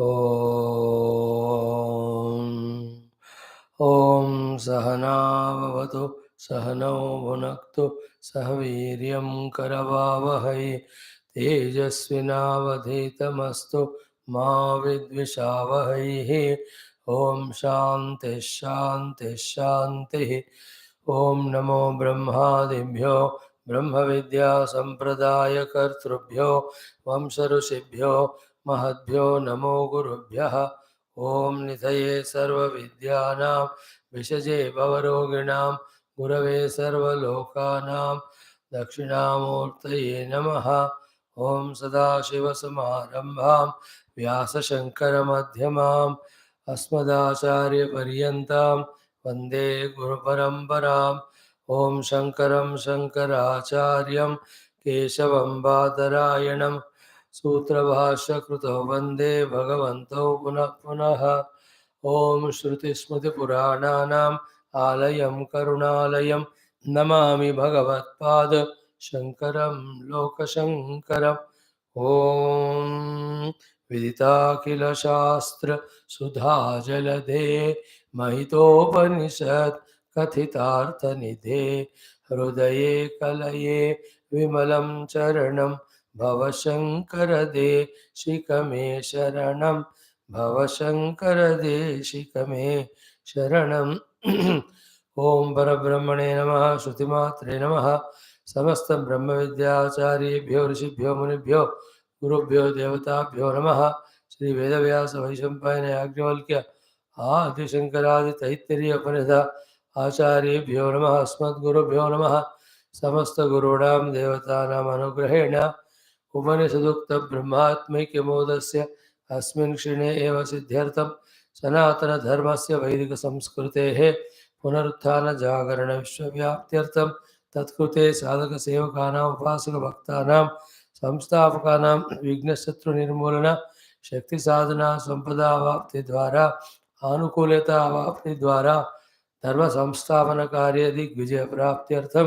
ॐ सहनाववतु सहनौ भुनक्तु सह वीर्यं करवावहै तेजस्विनावधीतमस्तु मा विद्विषावहैः। ॐ शान्तिः शान्तिः शान्तिः। ॐ नमो ब्रह्मादिभ्यो ब्रह्मविद्या सम्प्रदायकर्तृभ्यो वंशऋषिभ्यो महद्भ्यो नमो गुरुभ्यः। ॐ निधये सर्वविद्यानां विषजे भवरोगिणां गुरवे सर्वलोकानां दक्षिणामूर्तये नमः। ॐ सदाशिवसमारम्भां व्यासशङ्करमध्यमाम् अस्मदाचार्यपर्यन्तां वन्दे गुरुपरम्पराम्। ॐ शङ्करं शङ्कराचार्यं केशवं बादरायणं सूत्रभाष्यकृतो वन्दे भगवन्तौ पुनः पुनः। ॐ श्रुतिस्मृतिपुराणानाम् आलयं करुणालयं नमामि भगवत्पाद शङ्करं लोकशङ्करम्। ॐ विदिताखिलशास्त्र सुधाजलधे महितोपनिषत् कथितार्थनिधे हृदये कलये विमलं चरणं भवशङ्करदेशिकमे शरणं भवशङ्करदेशिकमे शरणम्। ॐ परब्रह्मणे नमः। श्रुतिमात्रे नमः। समस्त ब्रह्मविद्याचार्येभ्यो ऋषिभ्यो मुनिभ्यो गुरुभ्यो देवताभ्यो नमः। श्री वेदव्यास वैशम्पायन याज्ञवल्क्य आदिशंकरादि तैत्तिरीय उपनिषद आचार्येभ्यो नमः। अस्मद्गुरुभ्यो नमः। समस्त गुरूणां देवतानाम् अनुग्रहेण उपनिषदुक्त ब्रह्मात्मैक्यमोदस्य अस्मिन् क्षणे एव सिद्ध्यर्थं सनातनधर्मस्य वैदिकसंस्कृतेः पुनरुत्थान जागरण विश्वव्याप्त्यर्थं तत्कृते साधकसेवकानाम् उपासकभक्तानां संस्थापकानां विघ्नशत्रुनिर्मूलन शक्तिसाधना संपदावाप्तिद्वारा आनुकूल्यतावाप्तिद्वारा धर्म संस्थापन कार्य दिग्विजय प्राप्त्यर्थं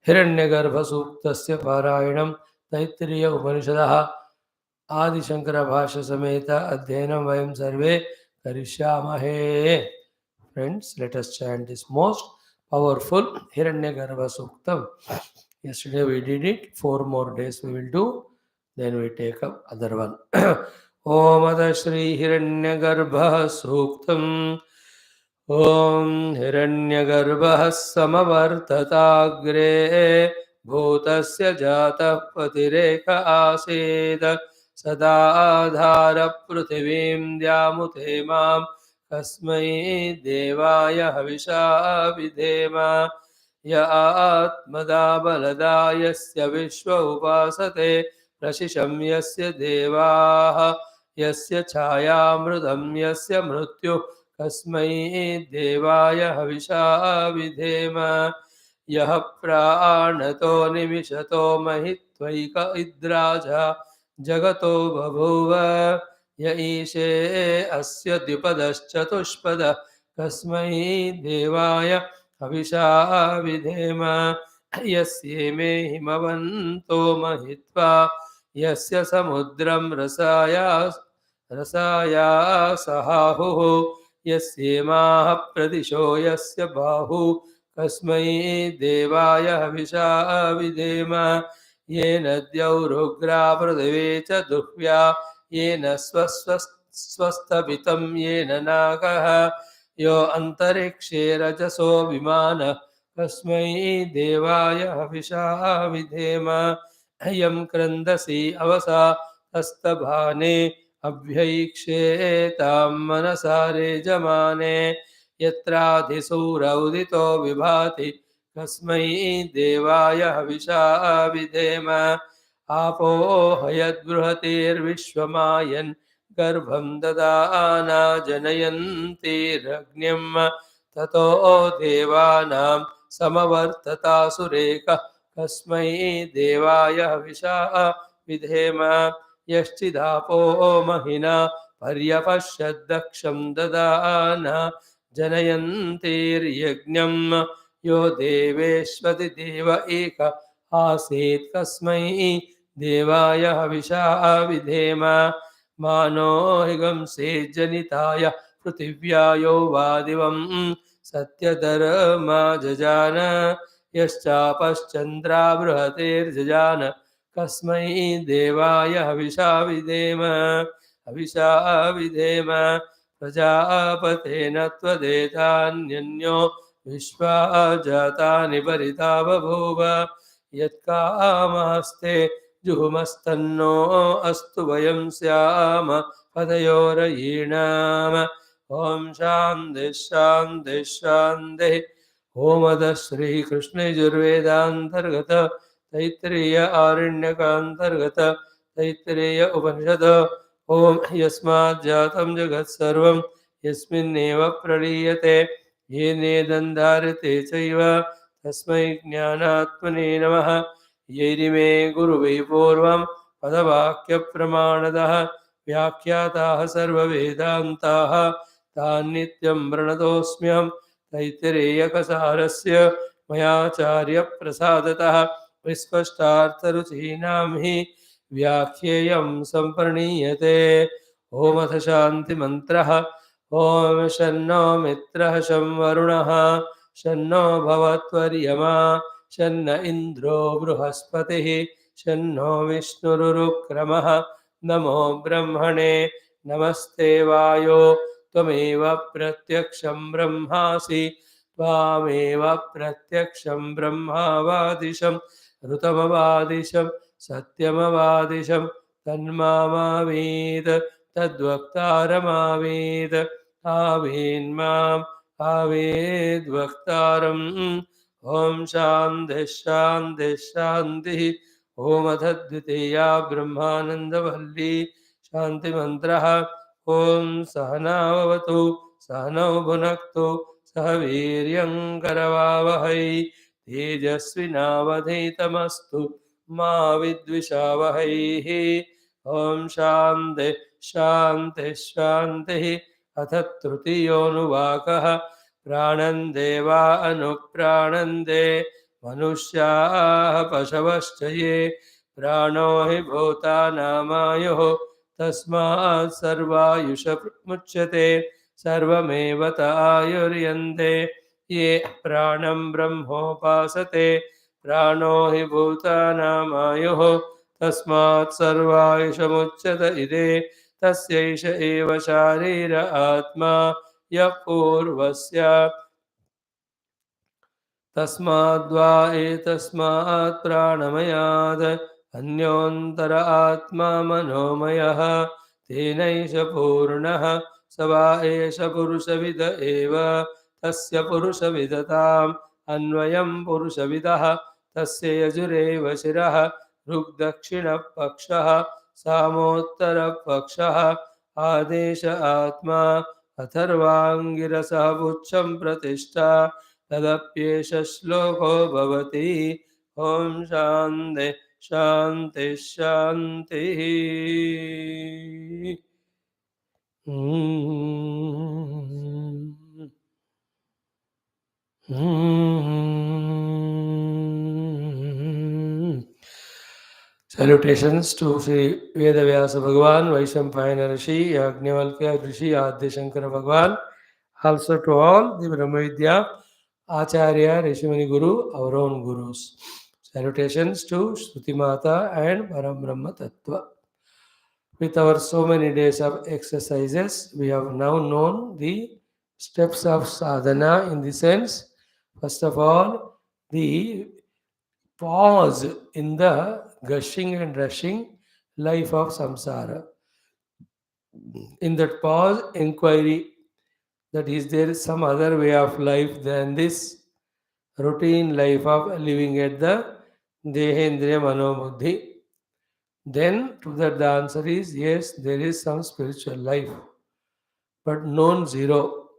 हिरण्यगर्भसूक्तस्य पारायणं तैत्तिरीय उपनिषदः आदिशंकर भाष्य समेत अध्ययनं वयं सर्वे करिष्यामहे। Friends, let us chant this most powerful Hiranyagarbha Suktam. Yesterday we did it, 4 more days we will do, then we take up other one. Om Ada Shri Hiranyagarbha Suktam. Om Hiranyagarbha Samavartatagre Bhutasya Jatah Patireka Aseda सदा आधार पृथिवीं द्यामुते मां कस्मै देवाय हविषा विधेम य आत्मदा बलदा यस्य विश्व उपासते प्रशिशं यस्य देवाः यस्य छायामृतं यस्य मृत्यु कस्मै देवाय हविषा विधेम यः प्राणतो निमिषतो महित्वैक इद्राजा जगतो बभूव य ईशे अस्य द्विपदश्चतुष्पद कस्मै देवाय हविषा विधेम यस्येमे हिमवन्तो महित्वा यस्य समुद्रं रसाया सहाहुः यस्येमाः प्रदिशो यस्य बाहु कस्मै देवाय हविषा विधेम येन द्यौरुग्रा पृथिवी च दुह्व्या येन स्वस्तभितं येन नागः यो अन्तरिक्षे रजसो विमान कस्मै देवाय हविषा विधेम यं क्रन्दसि अवसा हस्तभाने अभ्यैक्षेतां मनसा रेजमाने यत्राधिसूर उदितो विभाति कस्मै देवाय हविषा विधेम आपो हयद्बृहतिर्विश्वमायन् गर्भं ददाना जनयन्तीरग्निं ततो देवानां समवर्ततासुरेकः कस्मै देवाय हविषा विधेम यश्चिदापो महिना पर्यपश्यद्दक्षं ददाना जनयन्तीर्यज्ञं यो देवेष्वति देव एक आसीत् कस्मै देवाय हविषा विधेम मानो हिगंसे जनिताय पृथिव्यायो वादिवं सत्यधर्मा जजान यश्चापश्चन्द्रा बृहतेर्जजान कस्मै देवाय हविषा विधेम प्रजापतेन त्वदेतान्यन्यो विश्वा जातानि परिता बभूव यत्कामास्ते जुहुमस्तन्नो अस्तु वयं स्याम पदयोरयीणाम् ॐ शान्तिः शान्तिः शान्तिः ओमदः श्रीकृष्णयजुर्वेदान्तर्गत तैत्तिरीय आरण्यकान्तर्गत तैत्तिरीय उपनिषद ॐ यस्मात् जातं जगत् सर्वं यस्मिन्नेव प्रलीयते येनेदन्धार्यते चैव तस्मै ज्ञानात्मने नमः यैरिमे गुरुवै पूर्वं पदवाक्यप्रमाणतः व्याख्याताः सर्ववेदान्ताः तान् नित्यं प्रणतोऽस्म्यहं तैत्तिरेयकसारस्य मयाचार्यप्रसादतः विस्पष्टार्थरुचीनां हि व्याख्येयं सम्प्रणीयते ओमथ शान्तिमन्त्रः ॐ शन्नो मित्रः शं वरुणः शन्नो भवत्वर्यमा शन्न इन्द्रो बृहस्पतिः शन्नो विष्णुरुक्रमः नमो ब्रह्मणे नमस्ते वायो त्वमेव प्रत्यक्षं ब्रह्मासि त्वामेव प्रत्यक्षं ब्रह्मावादिशं ऋतमवादिशं सत्यमवादिशं तन्मामावीत् तद्वक्तारमावीत् आवीन्माम् आवेद्वक्तारम् ॐ शान्तिः शान्तिः शान्तिः ॐ अथ द्वितीया ब्रह्मानन्दवल्ली शान्तिमन्त्रः ॐ सहनाववतु सहनौ भुनक्तु सह वीर्यं करवावहै तेजस्विनावधीतमस्तु मा विद्विषावहैः ॐ शान्तिः शान्तिः शान्तिः अथ तृतीयोऽनुवाकः प्राणं देवा अनुप्राणन्ते मनुष्याः पशवश्च ये प्राणो हि भूतानामायुः तस्मात् सर्वायुषमुच्यते सर्वमेव त आयुर्यन्ते ये प्राणं ब्रह्मोपासते प्राणो हि भूतानामायुः तस्मात् सर्वायुषमुच्यत इदे तस्यैष एव शारीर आत्मा यः पूर्वस्य तस्माद्वा एतस्मात् प्राणमयात् अन्योन्तर आत्मा मनोमयः तेनैष पूर्णः स वा एष पुरुषविद एव तस्य पुरुषविदताम् अन्वयं पुरुषविदः तस्य यजुरेव शिरः ऋग्दक्षिणः पक्षः सामोत्तरपक्षः आदेश आत्मा अथर्वाङ्गिरसः पुच्छं प्रतिष्ठा तदप्येष श्लोको भवति ॐ शान्तिः शान्तिः शान्तिः Salutations to Sri Vedavyasa Bhagavan, Vaishampayana Rishi, Yajnavalkya Rishi, Adi Shankara Bhagavan, also to all the Brahmavidya, Acharya, Rishimani Guru, our own Gurus. Salutations to Shruti Mata and Param Brahma Tattva. With our so many days of exercises, we have now known the steps of sadhana in the sense, first of all, the pause in the gushing and rushing life of samsara. In that pause, inquiry that is there some other way of life than this routine life of living at the Dehendriya Manobuddhi. Then to that the answer is yes, there is some spiritual life, but known zero.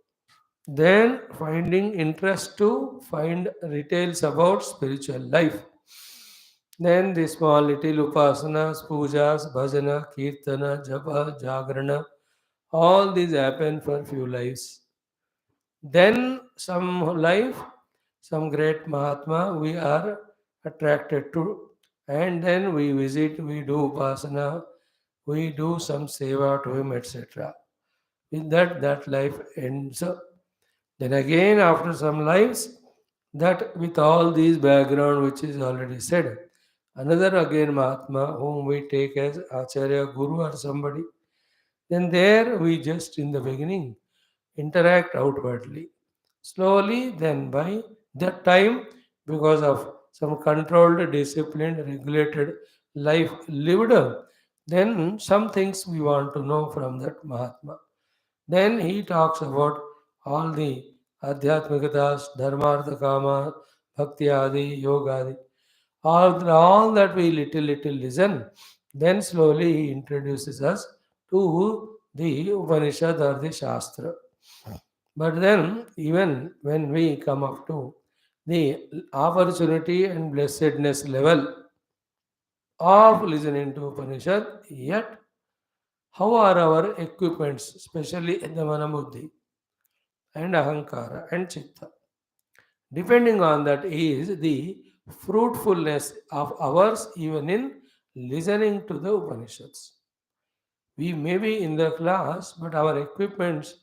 Then finding interest to find details about spiritual life. Then the small little upasanas, pujas, bhajana, kirtana, japa, jagrana, all these happen for few lives. Then some life, some great Mahatma we are attracted to, and then we visit, we do upasana, we do some seva to him, etc. With that, that life ends up. Then again, after some lives, that with all these background which is already said, another again Mahatma whom we take as Acharya Guru or somebody, then there we just in the beginning interact outwardly. Slowly, then by that time, because of some controlled, disciplined, regulated life lived, then some things we want to know from that Mahatma. Then he talks about all the Adhyatmikatas, Dharmartha Kama, Bhakti Adi, Yoga Adi, all that we little listen. Then slowly he introduces us to the Upanishad or the Shastra. But then, even when we come up to the opportunity and blessedness level of listening to Upanishad, yet how are our equipments, especially the Manabuddhi and Ahankara and Chitta? Depending on that is the fruitfulness of ours even in listening to the Upanishads. We may be in the class, but our equipments,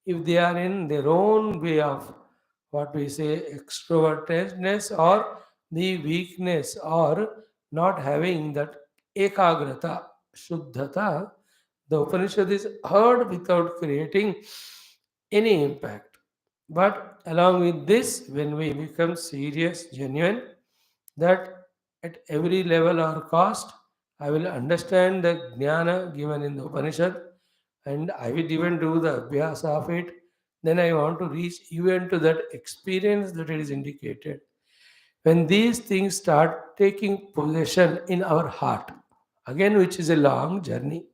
if they are in their own way of what we say extrovertedness or the weakness or not having that ekagrata, shuddhata, the Upanishad is heard without creating any impact. But along with this, when we become serious, genuine, that at every level or cost, I will understand the jnana given in the Upanishad and I will even do the abhyas of it. Then I want to reach even to that experience that it is indicated. When these things start taking possession in our heart, again, which is a long journey,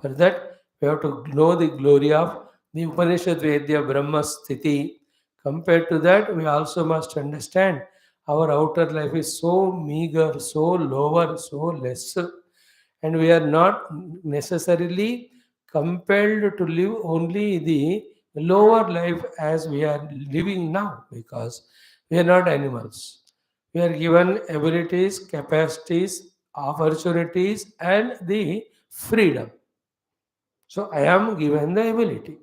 for that, we have to know the glory of the Upanishad Vedya Brahma Sthiti. Compared to that, we also must understand our outer life is so meager, so lower, so less, and we are not necessarily compelled to live only the lower life as we are living now because we are not animals. We are given abilities, capacities, opportunities, and the freedom. So I am given the ability,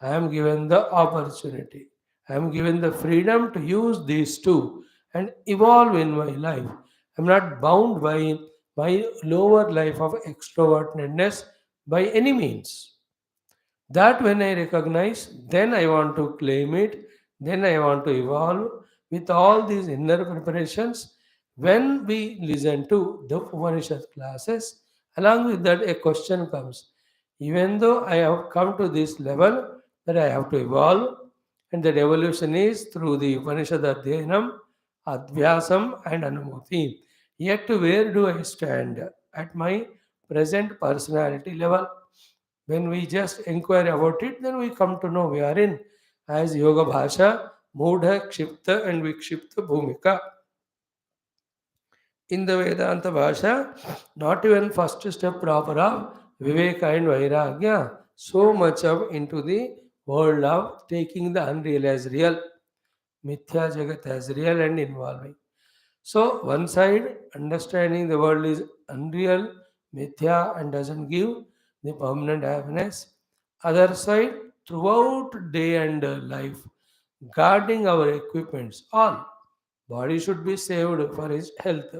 I am given the opportunity, I am given the freedom to use these two and evolve in my life. I am not bound by my lower life of extrovertedness by any means. That when I recognize, then I want to claim it, then I want to evolve with all these inner preparations. When we listen to the Upanishad classes, along with that, a question comes. Even though I have come to this level, that I have to evolve, and that evolution is through the Upanishad Adhyanam, Advyasam, and Anumuti. Yet, where do I stand at my present personality level? When we just inquire about it, then we come to know we are in as Yoga Bhasha, Mudha, Kshipta, and Vikshipta Bhumika. In the Vedanta Bhasha, not even first step proper of Viveka and Vairagya, so much of into the world of taking the unreal as real, Mithya Jagat as real and involving. So, one side, understanding the world is unreal, mithya, and doesn't give the permanent happiness. Other side, throughout day and life, guarding our equipments, all. Body should be saved for its health.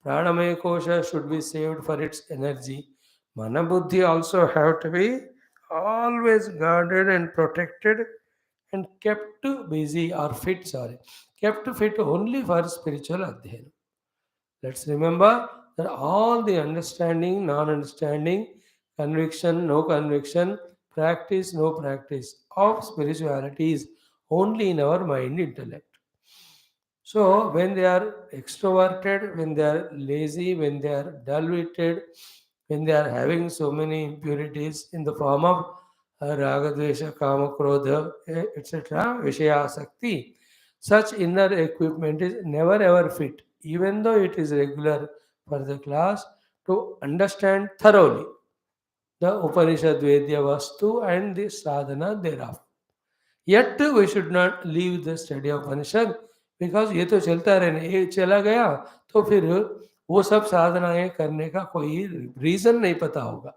Pranamaya kosha should be saved for its energy. Mana buddhi also have to be always guarded and protected and kept busy or fit, sorry, kept fit only for spiritual adhyana. Let's remember that all the understanding, non understanding, conviction, no conviction, practice, no practice of spirituality is only in our mind intellect. So, when they are extroverted, when they are lazy, when they are dull witted, when they are having so many impurities in the form of raga, dvesha, kama, krodha, etc., vishaya, sakti, such inner equipment is never ever fit, even though it is regular for the class, to understand thoroughly the Upanishad Vedya Vastu and the sadhana thereof. Yet we should not leave the study of Upanishad because ये तो चलता रहना, ये चला गया तो फिर वो सब साधनाएं करने का कोई रीजन नहीं पता होगा.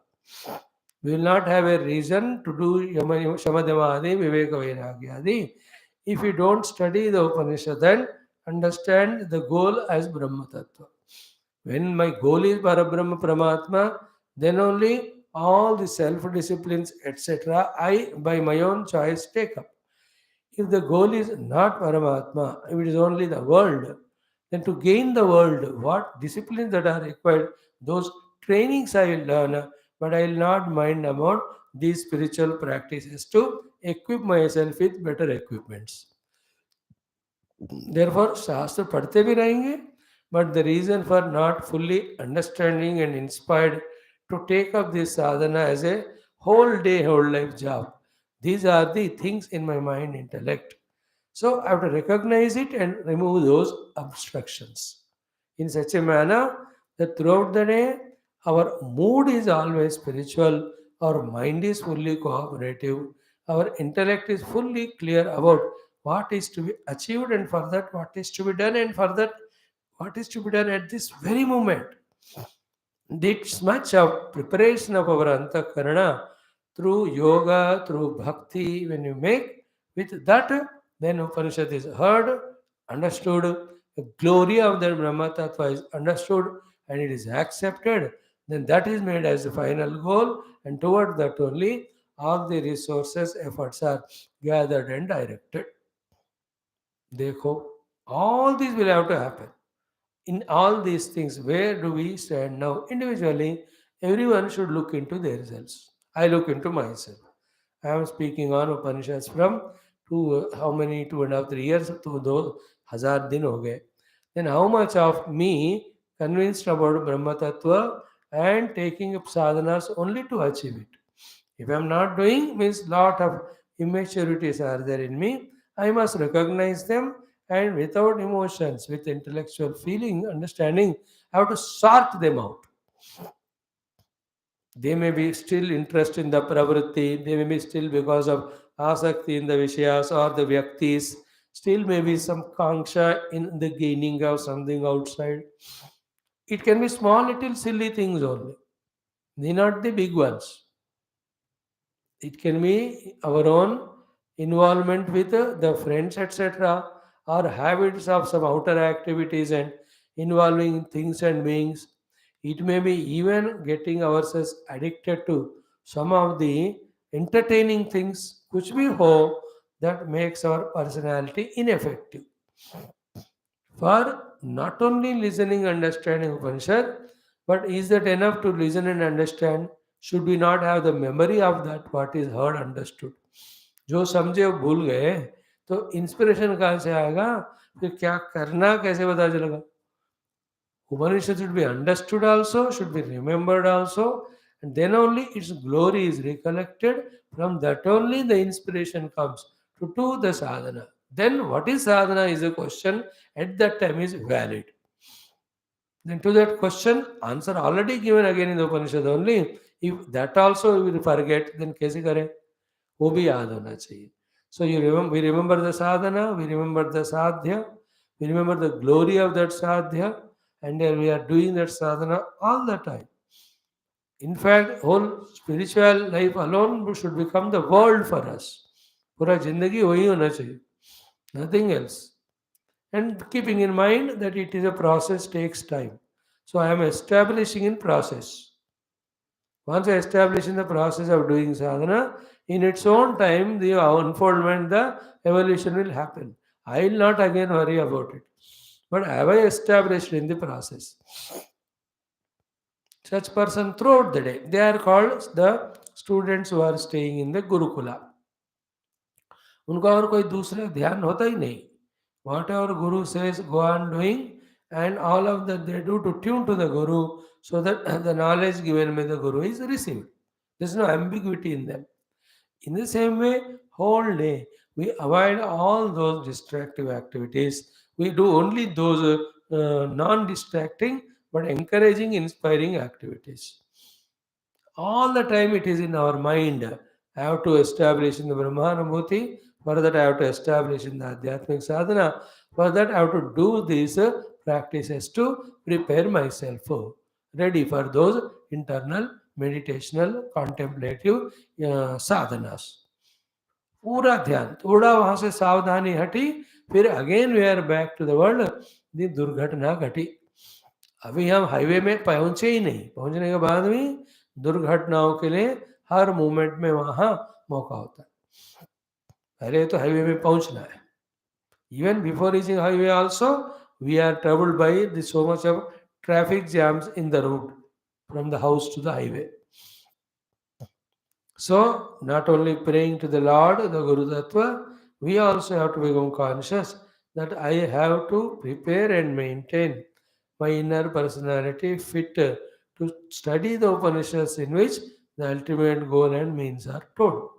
We will not have a reason to do Shamadhyamadi, Viveka Vairagyadi if you don't study the Upanishad and understand the goal as Brahma Tattva. When my goal is Parabrahma Paramatma, then only all the self-disciplines, etc., I, by my own choice, take up. If the goal is not Paramatma, if it is only the world, then to gain the world, what disciplines that are required, those trainings I will learn, but I will not mind about these spiritual practices to equip myself with better equipments. Therefore, शास्त्र पढ़ते भी रहेंगे, but the reason for not fully understanding and inspired to take up this sadhana as a whole day, whole life job. These are the things in my mind, intellect. So I have to recognize it and remove those obstructions in such a manner that throughout the day our mood is always spiritual, our mind is fully cooperative, our intellect is fully clear about what is to be achieved and for that what is to be done and for that what is to be done at this very moment. This much of preparation of our antakarana through yoga, through bhakti, when you make with that, then Upanishad is heard, understood, the glory of the Brahma Tattva is understood and it is accepted, then that is made as the final goal, and toward that only all the resources, efforts are gathered and directed. Dekho, all these will have to happen. In all these things, where do we stand now? Individually, everyone should look into themselves. I look into myself. I am speaking on Upanishads from how many 2.5 3 years to those hazar din ho gaye. Then how much of me convinced about Brahma Tattva and taking up sadhanas only to achieve it? If I am not doing, means lot of immaturities are there in me. I must recognize them and without emotions, with intellectual feeling, understanding, I have to sort them out. They may be still interested in the pravritti, they may be still because of asakti in the vishayas or the vyaktis, still maybe some kanksha in the gaining of something outside. It can be small little silly things only, need not the big ones. It can be our own involvement with the friends, etc., or habits of some outer activities and involving things and beings. It may be even getting ourselves addicted to some of the entertaining things which we hope that makes our personality ineffective. For not only listening, understanding Upanishad, but is that enough to listen and understand? Should we not have the memory of that what is heard, understood? जो समझे वो भूल गए तो inspiration कहाँ से आएगा? फिर क्या करना कैसे पता चलेगा? Upanishad should be understood also, should be remembered also, and then only its glory is recollected. From that only the inspiration comes to do the sadhana. Then what is sadhana is a question at that time is valid. Then to that question, answer already given again in the Upanishad only. If that also we will forget, then कैसे करें? वो भी याद होना चाहिए. So we remember the sadhana, we remember the sadhya, we remember the glory of that sadhya, and then we are doing that sadhana all the time. In fact, whole spiritual life alone should become the world for us. पूरा जिंदगी वही होना चाहिए. Nothing else. And keeping in mind that it is a process, takes time. So I am establishing in process. Once I establish in the process of doing sadhana, in its own time, the unfoldment, the evolution will happen. I will not again worry about it. But have I established in the process? Such person throughout the day, they are called the students who are staying in the Gurukula. उनका और कोई दूसरा ध्यान होता ही नहीं. Whatever Guru says, go on doing, and all of that they do to tune to the Guru so that the knowledge given by the Guru is received. There is no ambiguity in them. In the same way, whole day we avoid all those distractive activities. We do only those non-distracting but encouraging, inspiring activities. All the time it is in our mind. I have to establish in the Brahmanamurti. For that I have to establish in the Adhyatmic Sadhana. For that I have to do these practices to prepare myself ready for those internal meditational contemplative sadhanas. पूरा ध्यान, थोड़ा वहां से सावधानी हटी, फिर again we are back to the world, दी दुर्घटना घटी। अभी हम हाईवे में पहुंचे ही नहीं, पहुंचने के बाद भी दुर्घटनाओं के लिए हर मोमेंट में वहां मौका होता है। पहले तो हाईवे में पहुंचना है। Even before reaching highway also we are travelled by the so much of traffic jams in the road from the house to the highway. So, not only praying to the Lord, the Guru Tattva, we also have to become conscious that I have to prepare and maintain my inner personality fit to study the Upanishads in which the ultimate goal and means are told.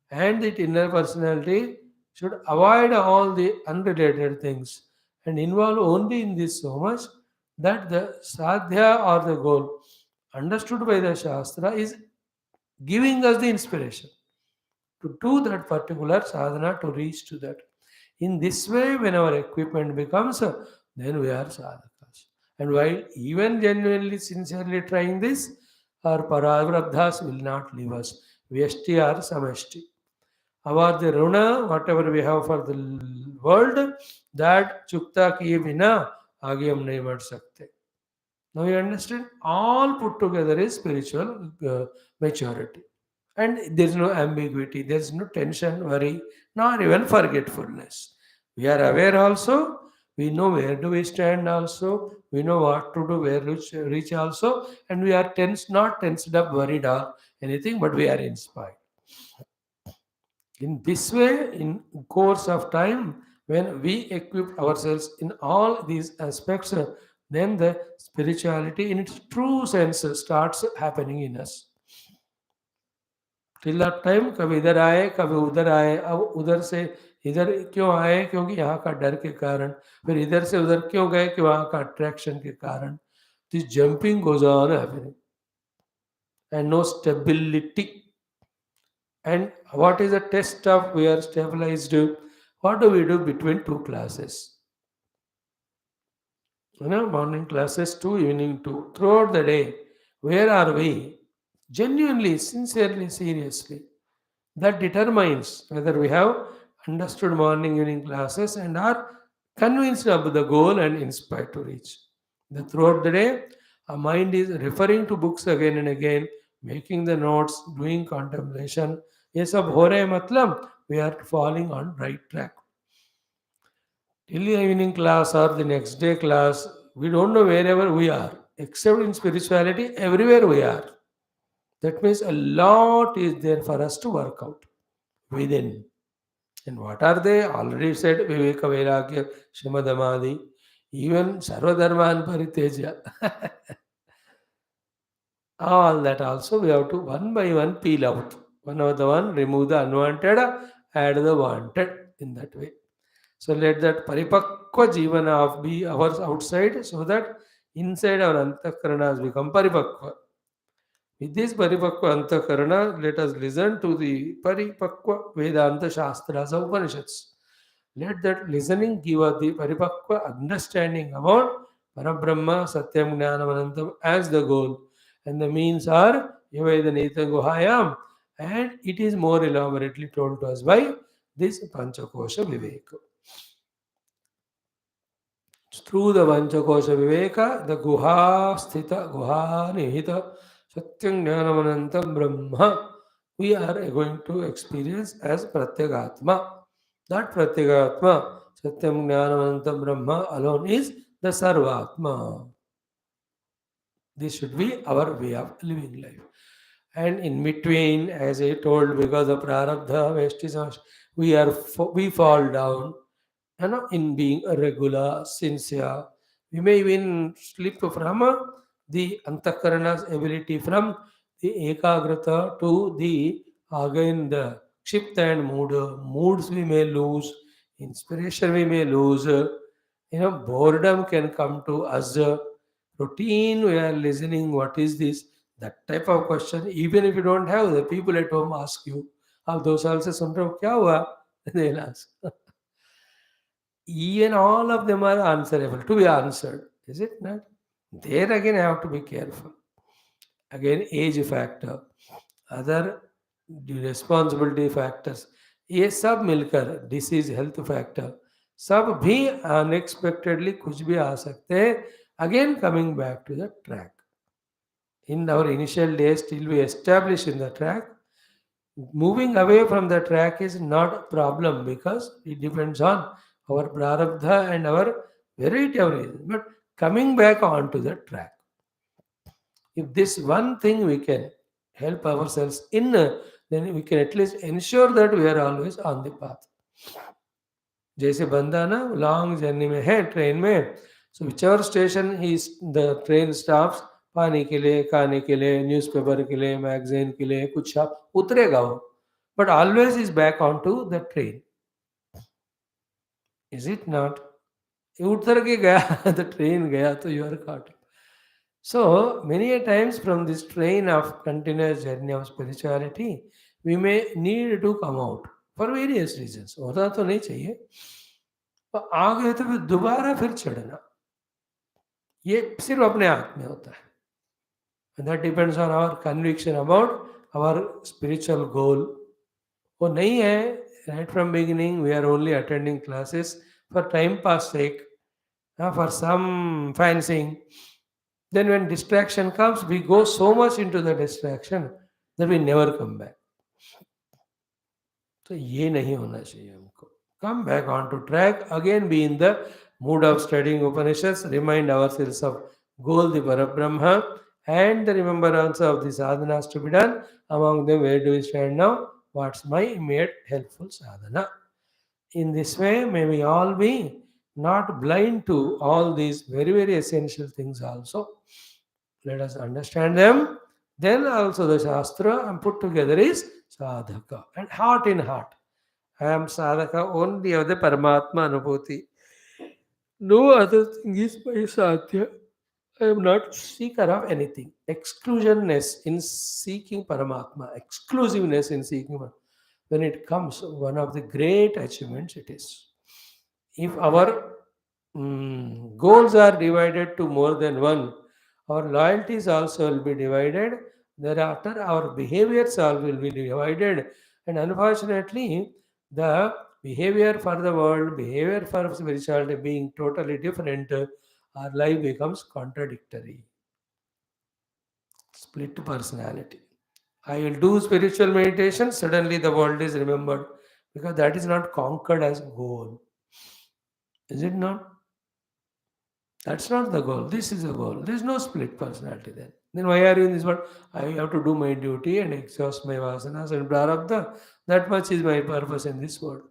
And that inner personality should avoid all the unrelated things and involve only in this so much that the sadhya or the goal understood by the Shastra is giving us the inspiration to do that particular sadhana to reach to that. In this way, when our equipment becomes, then we are sadhakas. And while even genuinely, sincerely trying this, our paravrabdhas will not leave us. Vyashti or samashti. Our the runa, whatever we have for the world, that chukta kiye bina आगे हम नहीं बढ़ सकते. Now you understand? All put together is spiritual maturity. And there is no ambiguity, there is no tension, worry, nor even forgetfulness. We are aware also, we know where do we stand also, we know what to do, where to reach also, and we are tense, not tensed up, worried or anything, but we are inspired. In this way, in course of time, when we equip ourselves in all these aspects, then the spirituality in its true sense starts happening in us. Till that time कभी इधर आए कभी उधर आए, अब उधर से इधर क्यों आए, क्योंकि यहाँ का डर के कारण, फिर इधर से उधर क्यों गए कि वहाँ का अट्रैक्शन के कारण. This jumping goes on happening and no stability. And what is the test of we are stabilized? What do we do between two classes? Morning classes to evening to. Throughout the day, where are we? Genuinely, sincerely, seriously. That determines whether we have understood morning, evening classes and are convinced of the goal and inspired to reach. Throughout the day, our mind is referring to books again and again, making the notes, doing contemplation. ये सब हो रहे मतलब we are falling on right track. Till the evening class or the next day class, we don't know wherever we are. Except in spirituality, everywhere we are. That means a lot is there for us to work out within. And what are they? Already said Viveka Vairagya Shamadamadi, even Sarvadharman Paritejya. All that also we have to one by one peel out. One of the one, remove the unwanted, add the wanted in that way. So let that paripakwa jivana of be ours outside so that inside our antakarana has become paripakwa. With this paripakwa antakarana, let us listen to the paripakwa Vedanta Shastras of Upanishads. Let that listening give us the paripakwa understanding about Parabrahma Satyam Gnanamanantam as the goal. And the means are Yavedanita Guhayam. And it is more elaborately told to us by this Panchakosha Viveka. Through the Panchakosha Viveka, the Guha Sthita, Guha Nihita, Satyam Gnanamanantam Brahma, we are going to experience as Pratyagatma. That Pratyagatma, Satyam Gnanamanantam Brahma alone is the Sarvatma. This should be our way of living life. And in between, as I told, because of prarabdha, vestige, we fall down, in being a regular, sincere. We may even slip from the antakarana's ability from the ekagrata to the again the kshipta and moods we may lose, inspiration we may lose, boredom can come to us, routine we are listening, what is this, that type of question, even if you don't have, the people at home ask you, आप 2 साल से सुन रहे हो क्या हुआ, they'll ask. Even all of them are answerable, to be answered. Is it not? There again, I have to be careful. Again, age factor, other responsibility factors. ये सब मिलकर डिसीज हेल्थ फैक्टर सब भी अनएक्सपेक्टेडली कुछ भी आ सकते हैं. Again coming back to the track. In our initial days, till we establish in the track, moving away from the track is not a problem because it depends on our prarabdha and our variety of reasons. But coming back onto the track, if this one thing we can help ourselves in, then we can at least ensure that we are always on the path. जैसे बंदा ना long journey में है train में, so whichever station ही the train stops, पानी के लिए, खाने के लिए, न्यूज़पेपर के लिए, मैगजीन के लिए, कुछ आप उतरेगा वो, but always is back on to the train. Is it not? उतर के गया द ट्रेन गया तो you are caught. So many a times from this train of continuous journey of spirituality, we may need to come out for various reasons. होता तो नहीं चाहिए, पर आ गए तो फिर दोबारा फिर चढ़ना, ये सिर्फ अपने हाथ में होता है. And that depends on our conviction about our spiritual goal. वो नहीं है right from beginning we are only attending classes for time pass sake, for some fancying. Then when distraction comes, we go so much into the distraction that we never come back. तो ये नहीं होना चाहिए हमको. Come back onto track, again be in the mood of studying Upanishads, remind ourselves of goal, the Parabrahma, and the remembrance of the sadhanas to be done. Among them, where do we stand now? What's my immediate helpful sadhana? In this way, may we all be not blind to all these very, very essential things also. Let us understand them. Then also the Shastra and put together is sadhaka. And heart in heart. I am sadhaka only of the Paramatma Anubhuti. No other thing is my sadhya. I am not seeker of anything. Exclusiveness in seeking Paramatma, exclusiveness in seeking Paramatma. When it comes, one of the great achievements it is. If our goals are divided to more than one, our loyalties also will be divided. Thereafter, our behaviors all will be divided. And unfortunately, the behavior for the world, behavior for spirituality being totally different, our life becomes contradictory. Split personality. I will do spiritual meditation, suddenly the world is remembered because that is not conquered as goal. Is it not? That's not the goal. This is the goal. There is no split personality then. Then why are you in this world? I have to do my duty and exhaust my vasanas and prarabdha. That much is my purpose in this world.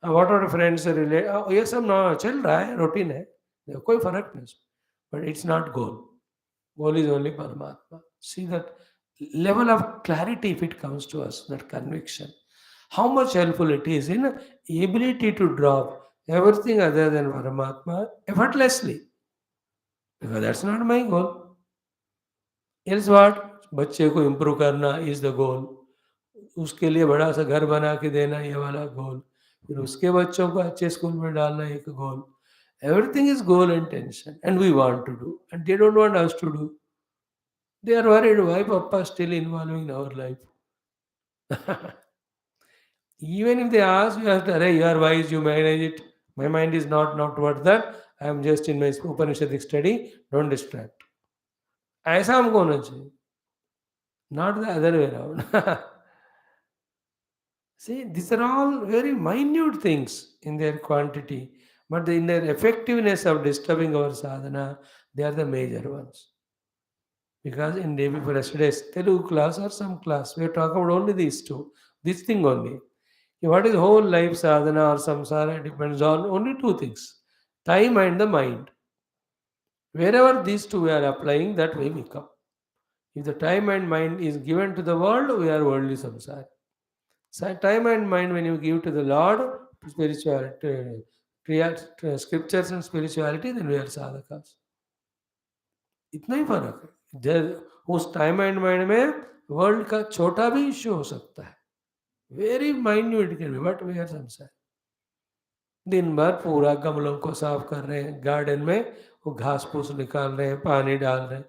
What are friends relate? Oh, yes, हम ना चल रहा है, routine है. देखो, कोई फर्क नहीं उसमें. But it's not goal. Goal is only Paramatma. See that level of clarity if it comes to us, that conviction. How much helpful it is in ability to drop everything other than Paramatma effortlessly. Because that's not my goal. Else what? बच्चे को improve करना is the goal. उसके लिए बड़ा सा घर बना के देना ये वाला गोल. फिर उसके बच्चों को अच्छे स्कूल में डालना एक गोल. Everything is goal intention and we want to do and they don't want us to do. They are worried why Papa is still involving in our life. Even if they ask, you have to, "Arey, you are wise, you manage it. My mind is not towards that. I am just in my Upanishadic study. Don't distract." ऐसा हमको होना चाहिए. Not the other way around. See, these are all very minute things in their quantity, but in their effectiveness of disturbing our sadhana, they are the major ones. Because in day before yesterday's Telugu class or some class, we are talking about only these two, this thing only. What is whole life sadhana or samsara depends on only two things, time and the mind. Wherever these two we are applying, that way we come. If the time and mind is given to the world, we are worldly samsara. So time and mind, when you give to the Lord, to spirituality, scriptures and spirituality, then we are sadhakas. इतना ही फर्क है. उस time and mind में world का छोटा भी issue हो सकता है. Very minute can be, but we are संसार. दिन भर पूरा गमलों को साफ कर रहे हैं, गार्डन में वो घास फूस निकाल रहे हैं, पानी डाल रहे हैं.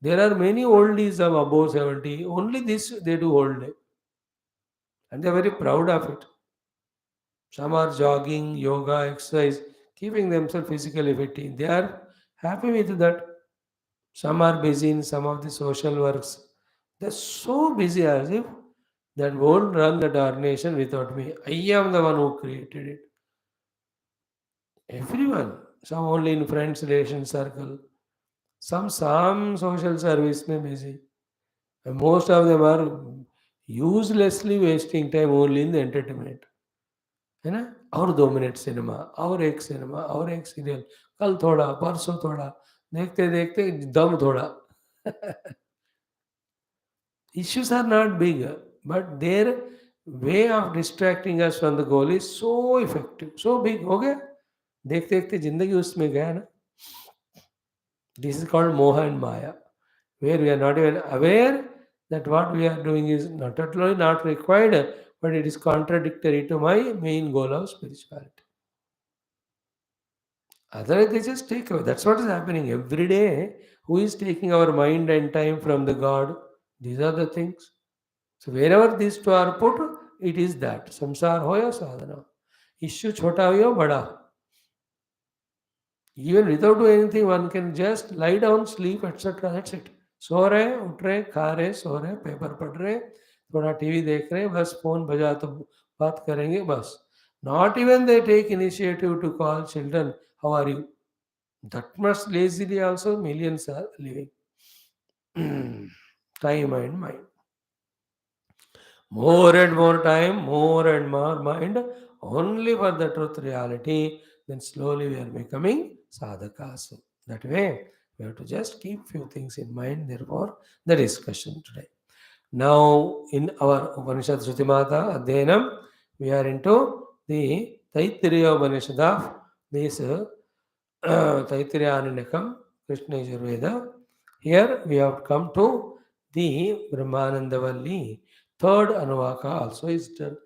There are many oldies of above 70, only this they do whole day, and they are very proud of it. Some are jogging, yoga, exercise, keeping themselves physically fit. They are happy with that. Some are busy in some of the social works. They're so busy as if that won't run the dark nation without me. I am the one who created it. Everyone. Some only in friends, relation circle. Some social service में busy. And most of them are uselessly wasting time only in the entertainment. है ना? और 2 minute cinema, और एक cinema, और एक serial, कल थोड़ा, परसों थोड़ा, देखते देखते दम थोड़ा. Issues are not big, but their way of distracting us from the goal is so effective, so big. हो गया, देखते देखते जिंदगी उसमें गया ना. This is called moha and maya, where we are not even aware that what we are doing is not only not required, but it is contradictory to my main goal of spirituality. Otherwise, they just take away. That's what is happening every day. Who is taking our mind and time from the God? These are the things. So wherever these two are put, it is that. Samsar ho ya sadhana. Issue chota ho ya bada. Even without doing anything, one can just lie down, sleep, etc. That's it. सो रहे, उठ रहे, खा रहे, सो रहे, paper पढ़ रहे, थोड़ा TV देख रहे, बस फोन बजा तो बात करेंगे बस. Not even they take initiative to call children, how are you? That much lazily also millions are living. Time and mind. More and more time, more and more mind, only for the truth reality, then slowly we are becoming sadhakas. That way, we have to just keep few things in mind, therefore, the discussion today. Now, in our Upanishad Shrutimata Adhenam, we are into the Taittiriya Upanishad of this Taittiriya Anunakam, Krishna Yajurveda. Here we have come to the Brahmananda Valli. Third Anuvaka also is done.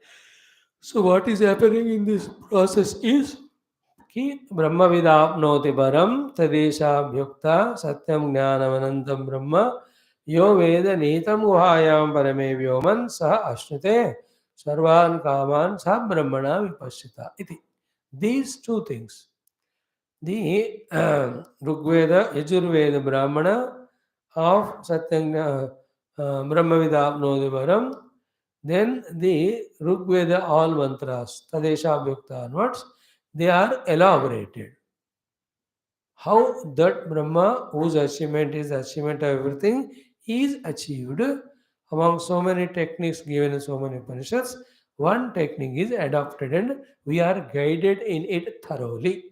So what is happening in this process is कि ब्रह्मविदाप्नोति परम तदेशाभ्युक्ता सत्यम ज्ञानमनंतम ब्रह्म यो वेद नीतम गुहायां परमे व्योमन सह अश्नुते सर्वान् कामान् सह ब्रह्मणा विपश्यता इति. These two things, the Rigveda, Yajurveda Brahmana of Satyam Brahmavidapnoti Param, then the Rigveda all mantras, Tadesha Bhukta onwards, they are elaborated. How that Brahma, whose achievement is the achievement of everything, is achieved among so many techniques given in so many Upanishads. One technique is adopted and we are guided in it thoroughly.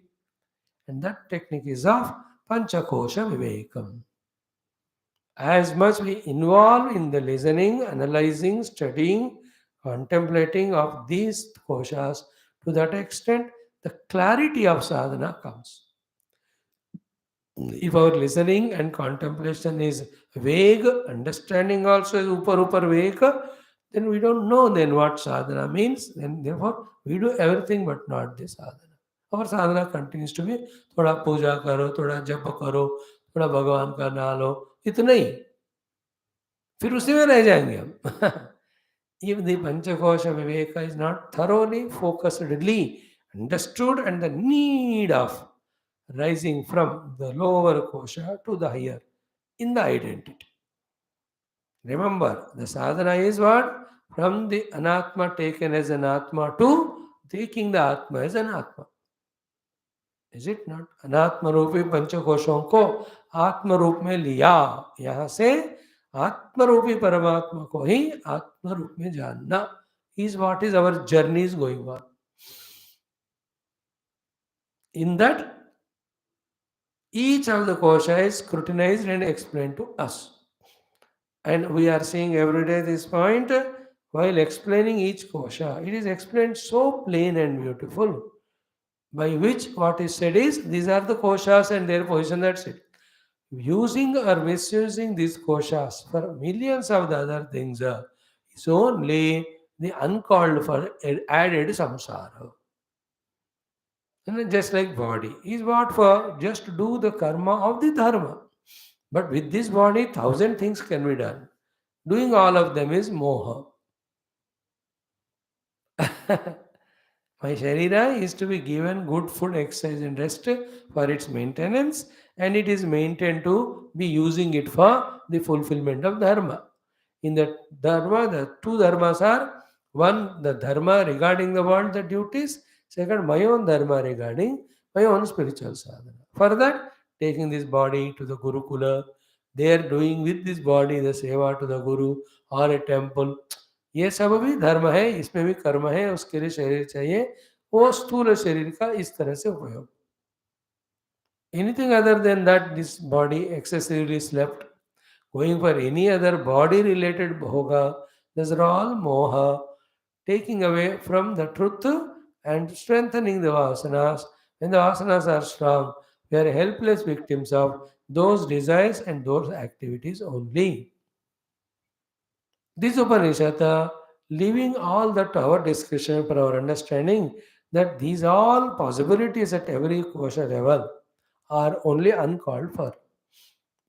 And that technique is of Panchakosha Vivekam. As much we involve in the listening, analyzing, studying, contemplating of these koshas, to that extent, the clarity of sadhana comes. If our listening and contemplation is vague, understanding also is upar vague, then we don't know then what sadhana means. Then therefore, we do everything but not the sadhana. Our sadhana continues to be थोड़ा पूजा करो, थोड़ा जप करो, थोड़ा भगवान का नाम लो, इतना ही. फिर उसी में रह जाएंगे हम. If the Panchakosha Viveka is not thoroughly, focusedly understood and the need of rising from the lower kosha to the higher in the identity. Remember, the sadhana is what? From the anatma taken as an atma to taking the atma as an atma. Is it not? अनात्म रूपी पंचकोशों को आत्म रूप में लिया. यहाँ से आत्म रूपी परमात्मा को ही आत्म रूप में जानना is what is our journey is going on. In that, each of the kosha is scrutinized and explained to us. And we are seeing every day this point while explaining each kosha. It is explained so plain and beautiful, by which what is said is these are the koshas and their position, that's it. Using or misusing these koshas for millions of the other things is only the uncalled for added samsara. And just like body is what for? Just to do the karma of the dharma. But with this body, thousand things can be done. Doing all of them is moha. My Sharira is to be given good food, exercise, and rest for its maintenance, and it is maintained to be using it for the fulfillment of Dharma. In the Dharma, the two Dharmas are one, the Dharma regarding the world, the duties, second, my own Dharma regarding my own spiritual sadhana. For that, taking this body to the Gurukula, they are doing with this body the seva to the Guru or a temple. ये सब भी धर्म है, इसमें भी कर्म है, उसके लिए शरीर चाहिए, वो स्थूल शरीर का इस तरह से उपयोग. Anything other than that, this body excessively slept, going for any other body related bhoga, these are all moha, taking away from the truth and strengthening the vasanas. When the vasanas are strong, we are helpless victims of those desires and those activities only. This Upanishad, leaving all that to our discretion for our understanding, that these all possibilities at every kosha level are only uncalled for.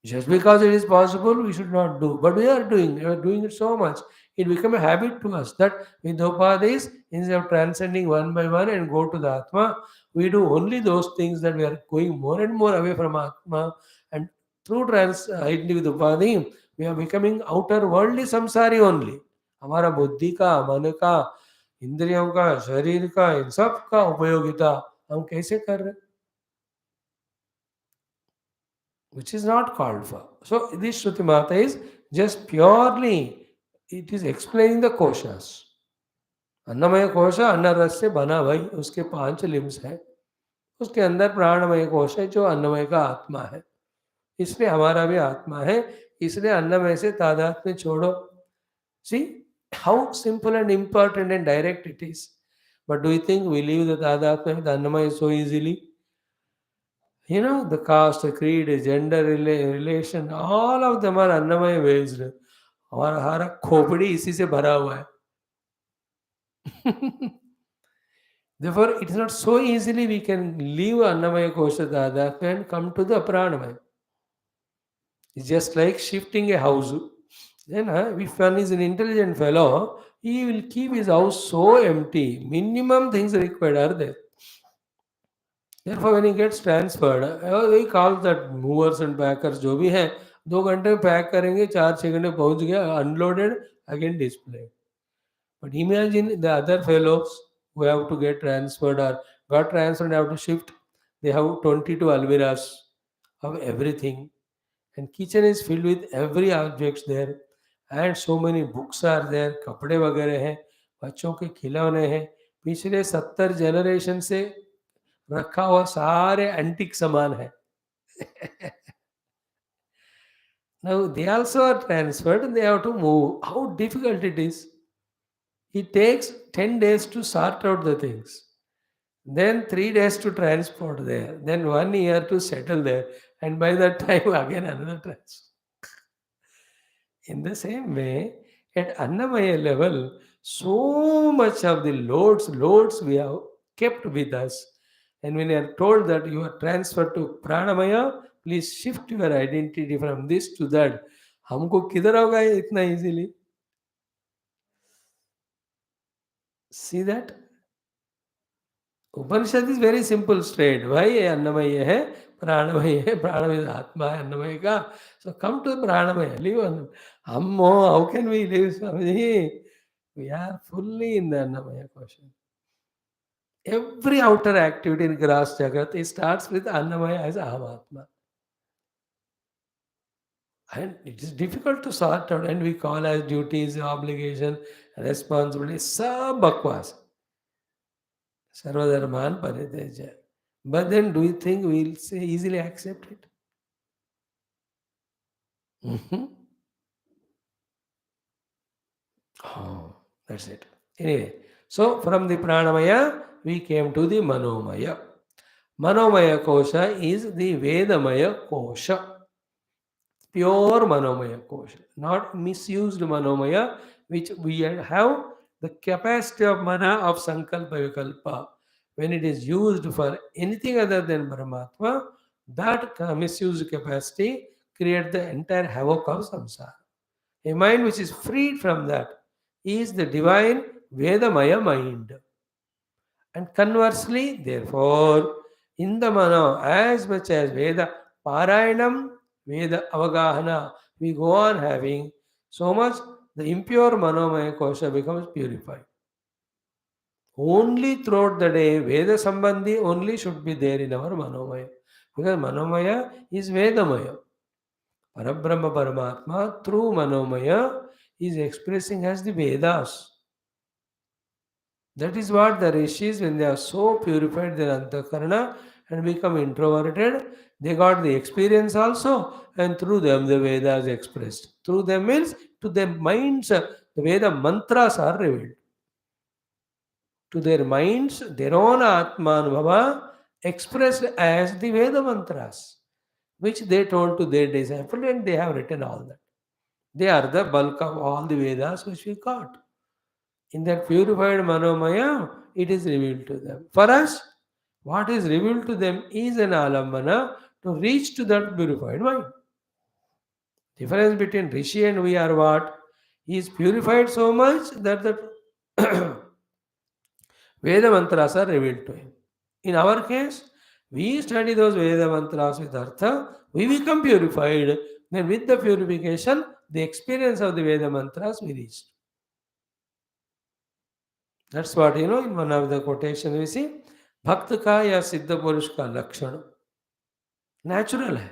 Just because it is possible, we should not do. But we are doing it so much. It become a habit to us that with upadhis, instead of transcending one by one and go to the Atma, we do only those things that we are going more and more away from Atma. And through identity with upadhi, we are becoming outer worldly samsari only. हमारा बुद्धि का, मन का, इंद्रियों का, शरीर का, इन सब का उपयोगिता हम कैसे कर रहे हैं? Which is not called for. So this Shruti Mata is just purely, it is explaining the koshas. अन्नमय कोश अन्न रस से बना भाई, उसके 5 लिम्स है, उसके अंदर प्राणमय कोश है जो अन्नमय का आत्मा है, इसलिए हमारा भी आत्मा है, इसलिए अन्नमय से तादात्म्य छोड़ो. See how simple and important and direct it is. But do you think we leave the tadatmya with annamaya so easily? You know, the caste, the creed, the gender relation, all of them are अन्नमय based. और हमारा खोपड़ी इसी से भरा हुआ है. Therefore, it is not so easily we can leave Annamaya Kosha Dadaka and come to the Pranamaya. It's just like shifting a house. Then, if one is an intelligent fellow, he will keep his house so empty. Minimum things required are there. Therefore, when he gets transferred, we call that movers and packers जो भी हैं 2 घंटे में pack करेंगे 4-6 घंटे पहुंच गया unloaded again display. But imagine the other fellows who have to get transferred or got transferred have to shift. They have 22 almiras of everything, and kitchen is filled with every objects there, and so many books are there. कपड़े वगैरह हैं, बच्चों के खिलौने हैं, पिछले 70 generation से रखा हुआ सारे एंटिक सामान है. Now they also are transferred and they have to move. How difficult it is. It takes 10 days to sort out the things. Then 3 days to transport there. Then 1 year to settle there. And by that time again another transfer. In the same way, at Annamaya level, so much of the loads we have kept with us. And when you are told that you are transferred to Pranamaya, please shift your identity from this to that. हमको किधर होगा ये इतना easily? See that? Upanishad is very simple straight भाई, ये अन्नमय है, प्राणमय है, प्राणमय आत्मा है अन्नमय का. So come to pranamaya, live. हम how can we live Swami? We are fully in the annamaya question. Every outer activity in Gras Jagat, it starts with Annamaya as Aham Atma. And it is difficult to sort out, and we call as duties, obligation, responsibility, sab bakwas. Sarvadharman Parityajya. But then do you think we'll say easily accept it? Mhm. Oh, that's it. Anyway, so from the Pranamaya, we came to the Manomaya. Manomaya Kosha is the Vedamaya Kosha. Pure Manomaya Kosha, not misused Manomaya, which we have the capacity of mana of Sankalpa Vikalpa. When it is used for anything other than Paramatma, that misused capacity creates the entire havoc of samsara. A mind which is freed from that is the divine Vedamaya mind. And conversely, therefore, in the Mano, as much as Veda Parayanam, Veda Avagahana, we go on having, so much the impure Manomaya Kosha becomes purified. Only throughout the day, Veda Sambandhi only should be there in our Manomaya. Because Manomaya is Vedamaya. Parabrahma Paramatma through Manomaya is expressing as the Vedas. That is what the rishis, when they are so purified their antakarana and become introverted, they got the experience also, and through them the Vedas expressed. Through them means to their minds, the Veda mantras are revealed. To their minds, their own Atmanubhava expressed as the Veda mantras, which they told to their disciple, and they have written all that. They are the bulk of all the Vedas which we got. In that purified Manomaya, it is revealed to them. For us, what is revealed to them is an alambana to reach to that purified mind. Difference between Rishi and we are what? He is purified so much that the Veda mantras are revealed to him. In our case, we study those Veda mantras with Artha, we become purified. Then with the purification, the experience of the Veda mantras we reach. That's what in one of the quotation we see, भक्त का या सिद्ध पुरुष का लक्षण natural है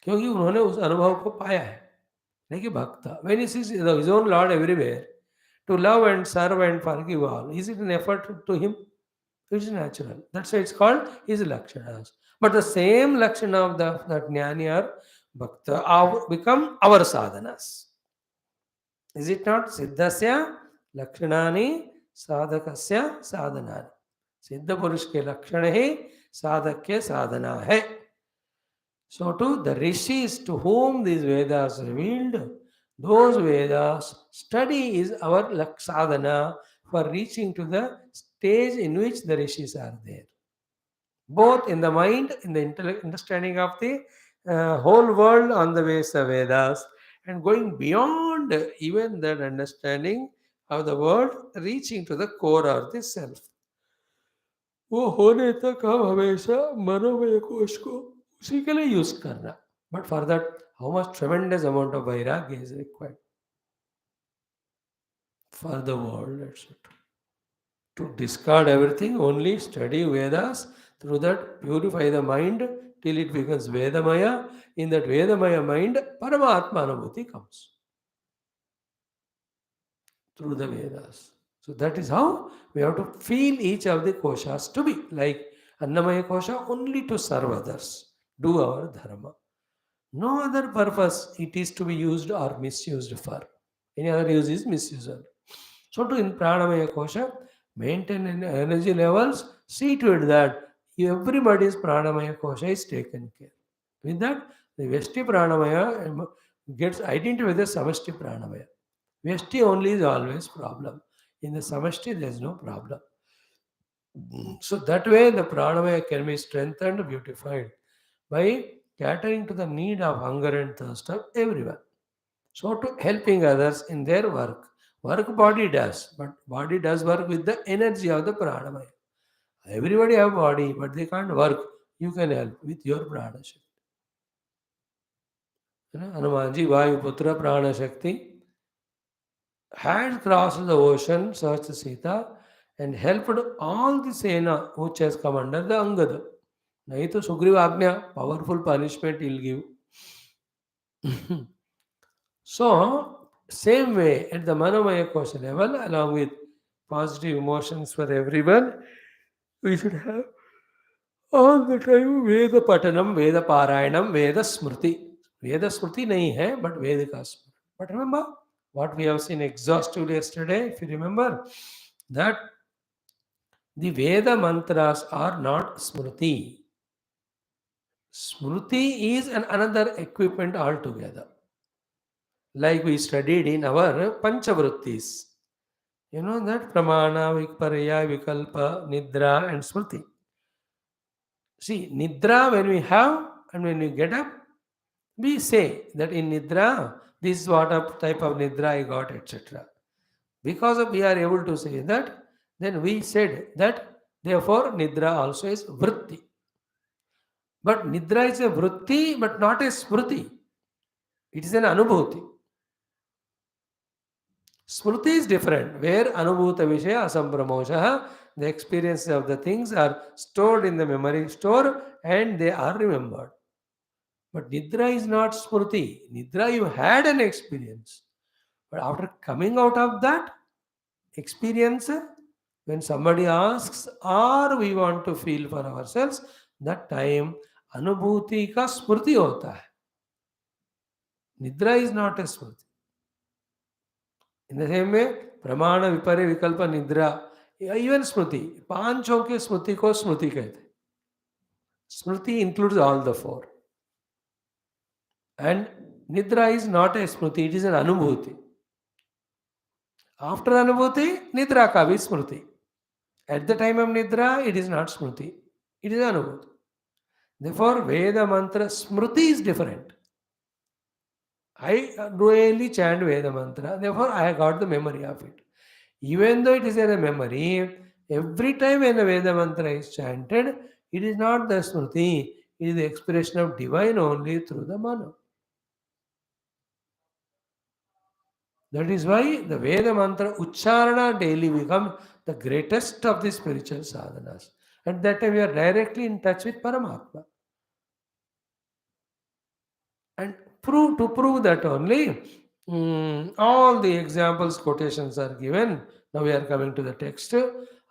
क्योंकि उन्होंने उस अनुभव को पाया है. Like a bhakta, when he sees his own Lord everywhere, to love and serve and forgive all, is it an effort to him? It is natural. That's why it's called his lakshanas. But the same lakshana of that jnani or bhakta become our sadhanas. Is it not? Siddhasya lakshanani sadhakasya sadhanani. सिद्ध पुरुष के लक्षण ही साधक के साधना है. So to the rishis to whom these Vedas revealed, those Vedas study is our sadhana for reaching to the stage in which the rishis are there. Both in the mind, in the understanding of the whole world on the ways of Vedas, and going beyond even that understanding of the world, reaching to the core of the self. वो होने तक हम हमेशा मनोमय कोश को उसी के लिए यूज करना. But for that how much tremendous amount of vairagya is required for the world. Etcetera. To discard everything, only study Vedas. Through that, purify the mind till it becomes Vedamaya. In that Vedamaya mind, Paramatma Anubhuti comes through the Vedas. So that is how we have to feel each of the koshas to be. Like Annamaya kosha, only to serve others, do our dharma. No other purpose it is to be used or misused for. Any other use is misused. So to in Pranamaya kosha, maintain energy levels, see to it that everybody's Pranamaya kosha is taken care. With that, the Vesti Pranamaya gets identified with the Samashti Pranamaya. Vesti only is always problem. In the Samashti, there is no problem. So that way, the Pranamaya can be strengthened, beautified by catering to the need of hunger and thirst of everyone. So to helping others in their work. Work body does, but body does work with the energy of the Pranamaya. Everybody have body, but they can't work. You can help with your Prana Shakti. Hanumanji, Vayuputra Prana Shakti had crossed the ocean, searched Sita, and helped all the Sena which has come under the Angada. Nahi to Sugriva Agnya, powerful punishment he'll give. So, same way at the Manomaya Kosha level, along with positive emotions for everyone, we should have all the time Veda Patanam, Veda Parayanam, Veda Smriti. Veda Smriti nahi hai, but Veda ka Smriti. But remember what we have seen exhaustively yesterday, if you remember, that the Veda mantras are not Smriti. Smriti is another equipment altogether. Like we studied in our Panchavrittis. You know that pramana, viparya, vikalpa, nidra, and smriti. See, nidra when we have and when we get up, we say that in nidra, this is what a type of nidra I got, etc. Because of we are able to say that, then we said that therefore nidra also is vritti. But nidra is a vritti, but not a smriti. It is an anubhuti. Smriti is different, where anubhuta vishaya asambramosha, the experiences of the things are stored in the memory store and they are remembered. But nidra is not smriti. Nidra, you had an experience. But after coming out of that experience, when somebody asks or we want to feel for ourselves, that time anubhuti ka smriti hota hai. Nidra is not a smriti. In the same way, pramana, viparya, vikalpa, nidra, even smriti, पांचों के स्मृति को स्मृति कहते हैं. Smriti includes all the four. And nidra is not a smriti, it is an anubhuti. After anubhuti, nidra ka bhi smriti. At the time of nidra, it is not smriti, it is anubhuti. Therefore, Veda mantra smriti is different. I really chant Veda mantra, therefore I got the memory of it. Even though it is a memory, every time when a Veda mantra is chanted, it is not the smriti, it is the expression of divine only through the mana. That is why the Veda mantra Ucharana daily becomes the greatest of the spiritual sadhanas. At that time, we are directly in touch with Paramatma. And prove that only, all the examples, quotations are given. Now we are coming to the text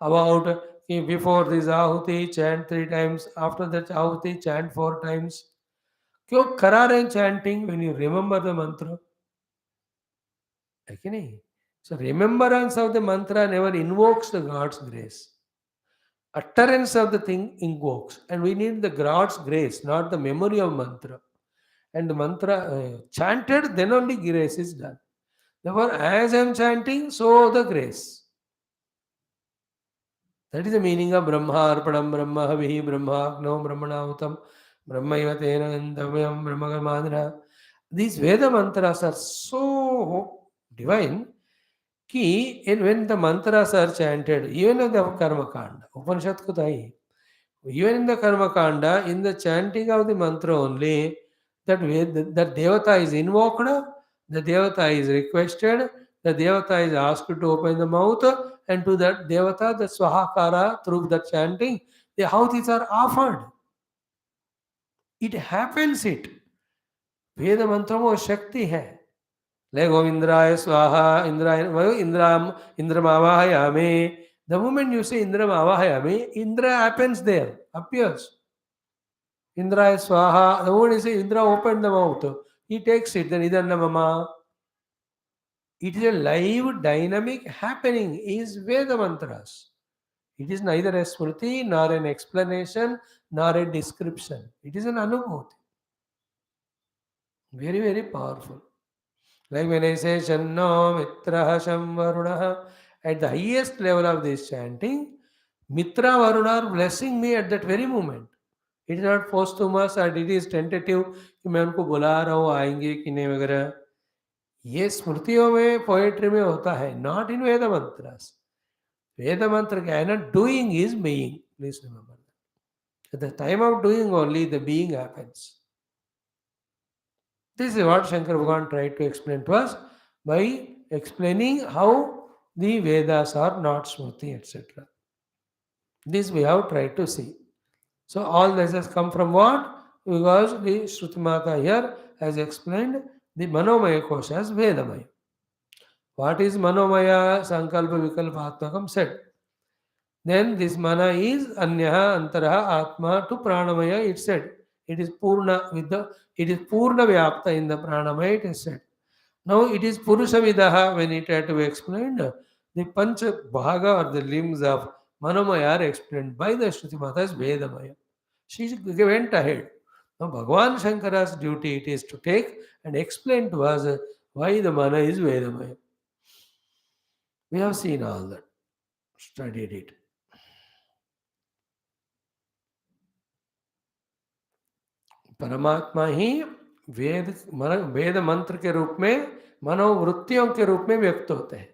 about before this ahuti, chant 3 times, after that ahuti, chant 4 times. क्यों करा रहे हैं chanting when you remember the mantra? है कि नहीं? So remembrance of the mantra never invokes the God's grace. Utterance of the thing invokes, and we need the God's grace, not the memory of mantra. And the mantra chanted, then only grace is done. Therefore, as I am chanting, so the grace. That is the meaning of Brahma Arpanam, Brahma Havihi, Brahma Agno, Brahmanautam, Brahmaiva Tena Indamyam, Brahmagamadra. These Veda mantras are so divine कि when the mantras are chanted, even in the Karma Kanda, Upanishad ko tahi, even in the Karma Kanda, in the chanting of the mantra only, that Devata is invoked, the Devata is requested, the Devata is asked to open the mouth, and to that Devata, the Swahakara, through the chanting, the ahutis are offered. It happens it. Veda mantra में वो शक्ति है. Like Om Indraya Swaha, Indram Avahayame. The moment you say Indram Avahayame, Indra happens there, appears. Indraya Swaha, the moment you say Indra opened the mouth, he takes it, then Idanna Mama. It is a live, dynamic happening, is Veda mantras. It is neither a smriti, nor an explanation, nor a description. It is an anubhuti. Very, very powerful. Like when I say Shanno Mitraha Sham Varunaha, at the highest level of this chanting, Mitra Varuna are blessing me at that very moment. It is not posthumous or it is tentative कि मैं उनको बुला रहा हूँ आएंगे कि नहीं वगैरह. ये स्मृतियों में पोएट्री में होता है, not in Veda mantras. Veda mantra है ना, doing is being. Please remember that. At the time of doing only the being happens. This is what Shankara Bhagavan tried to explain to us by explaining how the Vedas are not Smriti, etc. This we have tried to see. So all this has come from what? Because the Shruti Mata here has explained the Manomaya Kosha as Vedamaya. What is Manomaya? Sankalpa Vikalpa Atmakam said. Then this mana is Anyaha Antaraha Atma to Pranamaya, it said. It is Purna Vyapta in the Pranamaya, it is said. Now it is Purusha Vidaha when it had to be explained. The Pancha Bhaga or the limbs of Manomaya are explained by the Shruti Mata as Vedamaya. She went ahead. Now Bhagavan Shankara's duty it is to take and explain to us why the mana is Vedamaya. We have seen all that, studied it. परमात्मा ही वेद मंत्र के रूप में मनोवृत्तियों के रूप में व्यक्त होते हैं.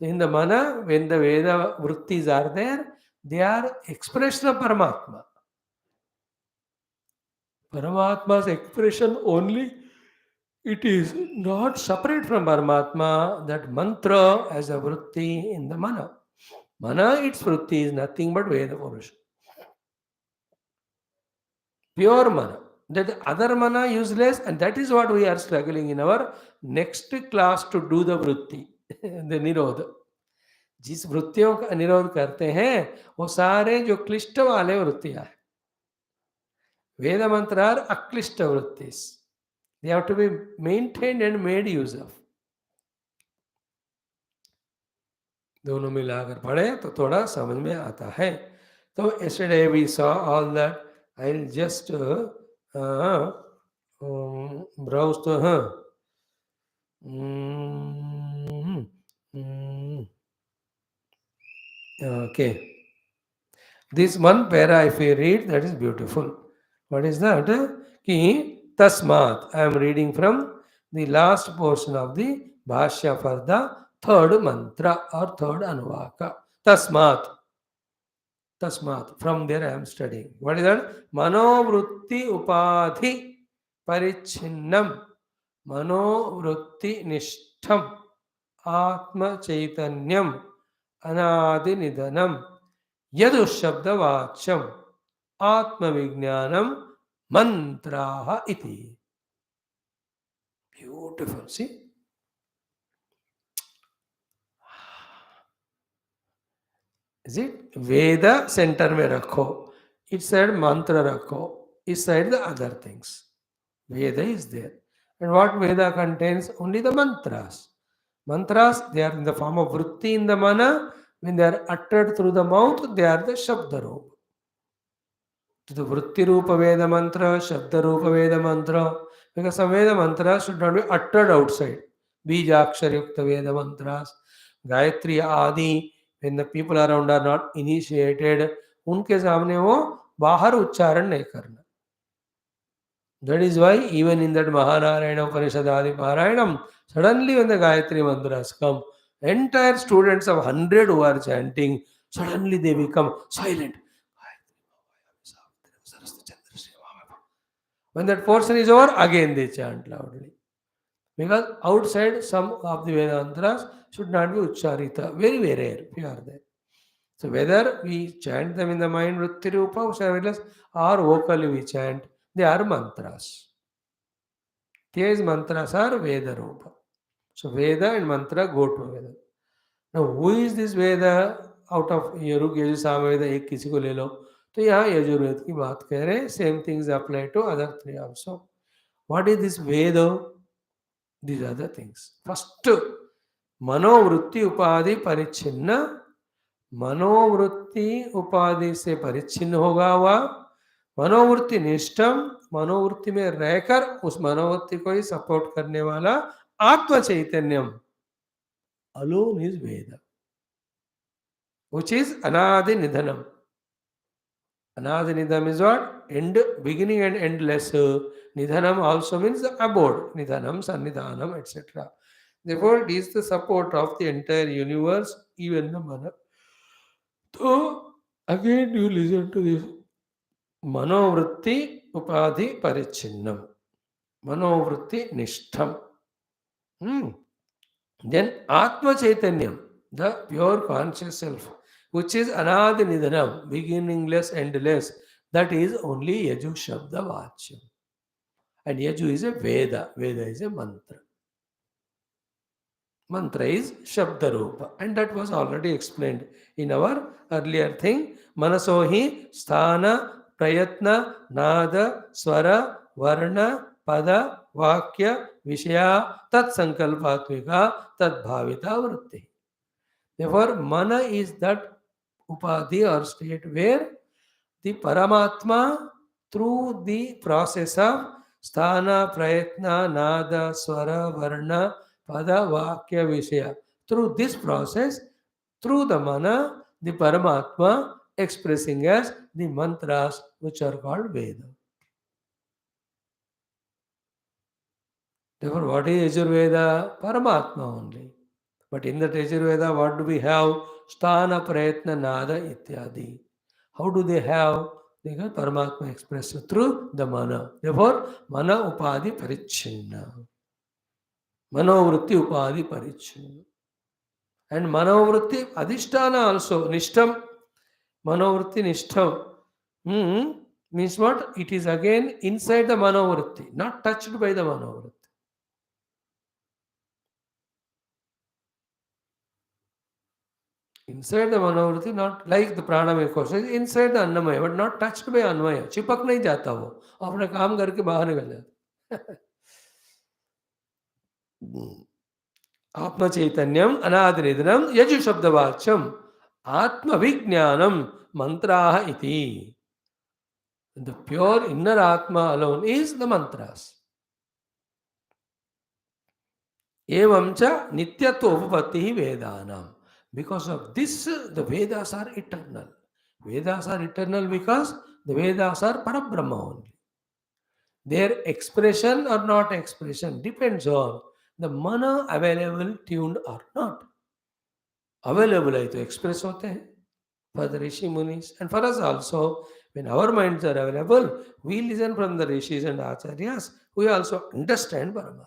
तो इन द मन, when the Veda vrittis are there, they are expression of Paramatma. Paramatma's expression only, it is not separate from Paramatma. That mantra as a vritti in the mana. Mana, its vritti is nothing but Veda Purusha. Pure mana. That other mana useless, and that is what we are struggling in our next class to do the vritti, the nirodha. जिस वृत्तियों का निरोध करते हैं वो सारे जो क्लिष्ट वाले वृत्तियां हैं. Veda mantra are aklishta vrittis. They have to be maintained and made use of. दोनों मिलाकर पढ़े तो थोड़ा समझ में आता है. तो yesterday we saw all that. I'll just browse to okay. This one para if we read, that is beautiful. What is that? Ki tasmat. I am reading from the last portion of the Bhashya for the third mantra or third anuvaka. Tasmat. Tasmat. From there I am studying. What is that? Manovrutti upadhi parichinnam. Manovrutti nishtham. Atma chaitanyam. Anadi nidanam. Yadu शब्दवाच्यम आत्मविज्ञानम मंत्राः इति. Beautiful. See, is it? Veda centre में रखो, इस side मंत्र रखो, इस side the other things. Veda is there, and what Veda contains? Only the mantras. Mantras, they are in the form of vritti in the mana. When they are uttered through the mouth, they are the Shabda Rupa. To the Vritti Rupa Veda Mantra, Shabda Rupa Veda Mantra. Because some Veda mantras should not be uttered outside. Bijakshar Yukta Veda Mantras, Gayatri Adi, when the people around are not initiated, उनके सामने वो बाहर उच्चारण नहीं करना. That is why even in that Mahanarayana Upanishad Adi Parayanam, suddenly when the Gayatri mantras come, entire students of 100 who are chanting, suddenly they become silent. When that portion is over, again they chant loudly. Because outside some of the Veda mantras should not be Ucharita. Very, very rare, if you are there. So whether we chant them in the mind, Vritti Rupa, or vocally we chant, they are mantras. These mantras are Veda Rupa. So Veda and mantra go together. Now who is this Veda? Out of Yaruk Yajur Samaveda एक किसी को ले लो. तो यहाँ यजुर्वेद की बात कह रहे हैं. Same things apply to other three also. What is this Veda? These are the things. First, मनोवृत्ति उपाधि परिच्छिन्न. मनोवृत्ति उपाधि से परिच्छिन्न होगा हुआ. मनोवृत्ति निष्ठम, मनोवृत्ति में रहकर उस मनोवृत्ति को ही सपोर्ट करने वाला आत्म चैतन्यम. Alone is Veda, which is Anadi Nidhanam. Anadi Nidhanam is what? End, beginning and endless. Nidhanam also means the abode. Nidhanam, Sannidhanam, etc. Therefore, it is the support of the entire universe, even the mana. So, again you listen to this. Manovritti upadhi parichinnam. Manovritti nishtham. Then Atma Chaitanyam, the pure conscious self, which is Anadi Nidhanam, beginningless, endless, that is only Yaju Shabda Vachyam. And Yaju is a Veda, Veda is a mantra. Mantra is Shabda Rupa, and that was already explained in our earlier thing. Manasohi, Sthana, Prayatna, Nada, Swara, Varna, Pada, Vakya, Vishaya, Tat Sankalpatmika, Tat Bhavita Vritti. Therefore, mana is that upadhi or state where the Paramatma, through the process of sthana, prayatna, nada, swara, varna, pada, vakya, vishaya, through this process, through the mana, the Paramatma expressing as the mantras which are called Veda. Therefore, what is Yajurveda? Paramatma only. But in the Yajurveda, what do we have? Sthana, Prayatna, Nada, Ityadi. How do they have? They got Paramatma expressed through the mana. Therefore, mana upadi parichinna. Manovritti upadi parichinna. And manovritti adhisthana also. Nishtam. Manovritti nishtam. Means what? It is again inside the manovritti, not touched by the manovritti. Inside the manovritti, not like the pranamaya kosha, inside the annamaya, but not touched by अन्वय. चिपक नहीं जाता वो, अपना काम करके बाहर निकल जाता. आत्म चैतन्यम अनादिनिधनम यजु शब्दवाच्यम आत्म विज्ञानम मंत्राः इति. The pure inner Atma alone is the mantras. Evam cha nityatva upapatti vedanam. Because of this, the Vedas are eternal. Vedas are eternal because the Vedas are Parabrahma only. Their expression or not expression depends on the mana available, tuned or not. Available hai to express hote hain for the Rishi Munis and for us also. When our minds are available, we listen from the Rishis and Acharyas. We also understand Paramatma.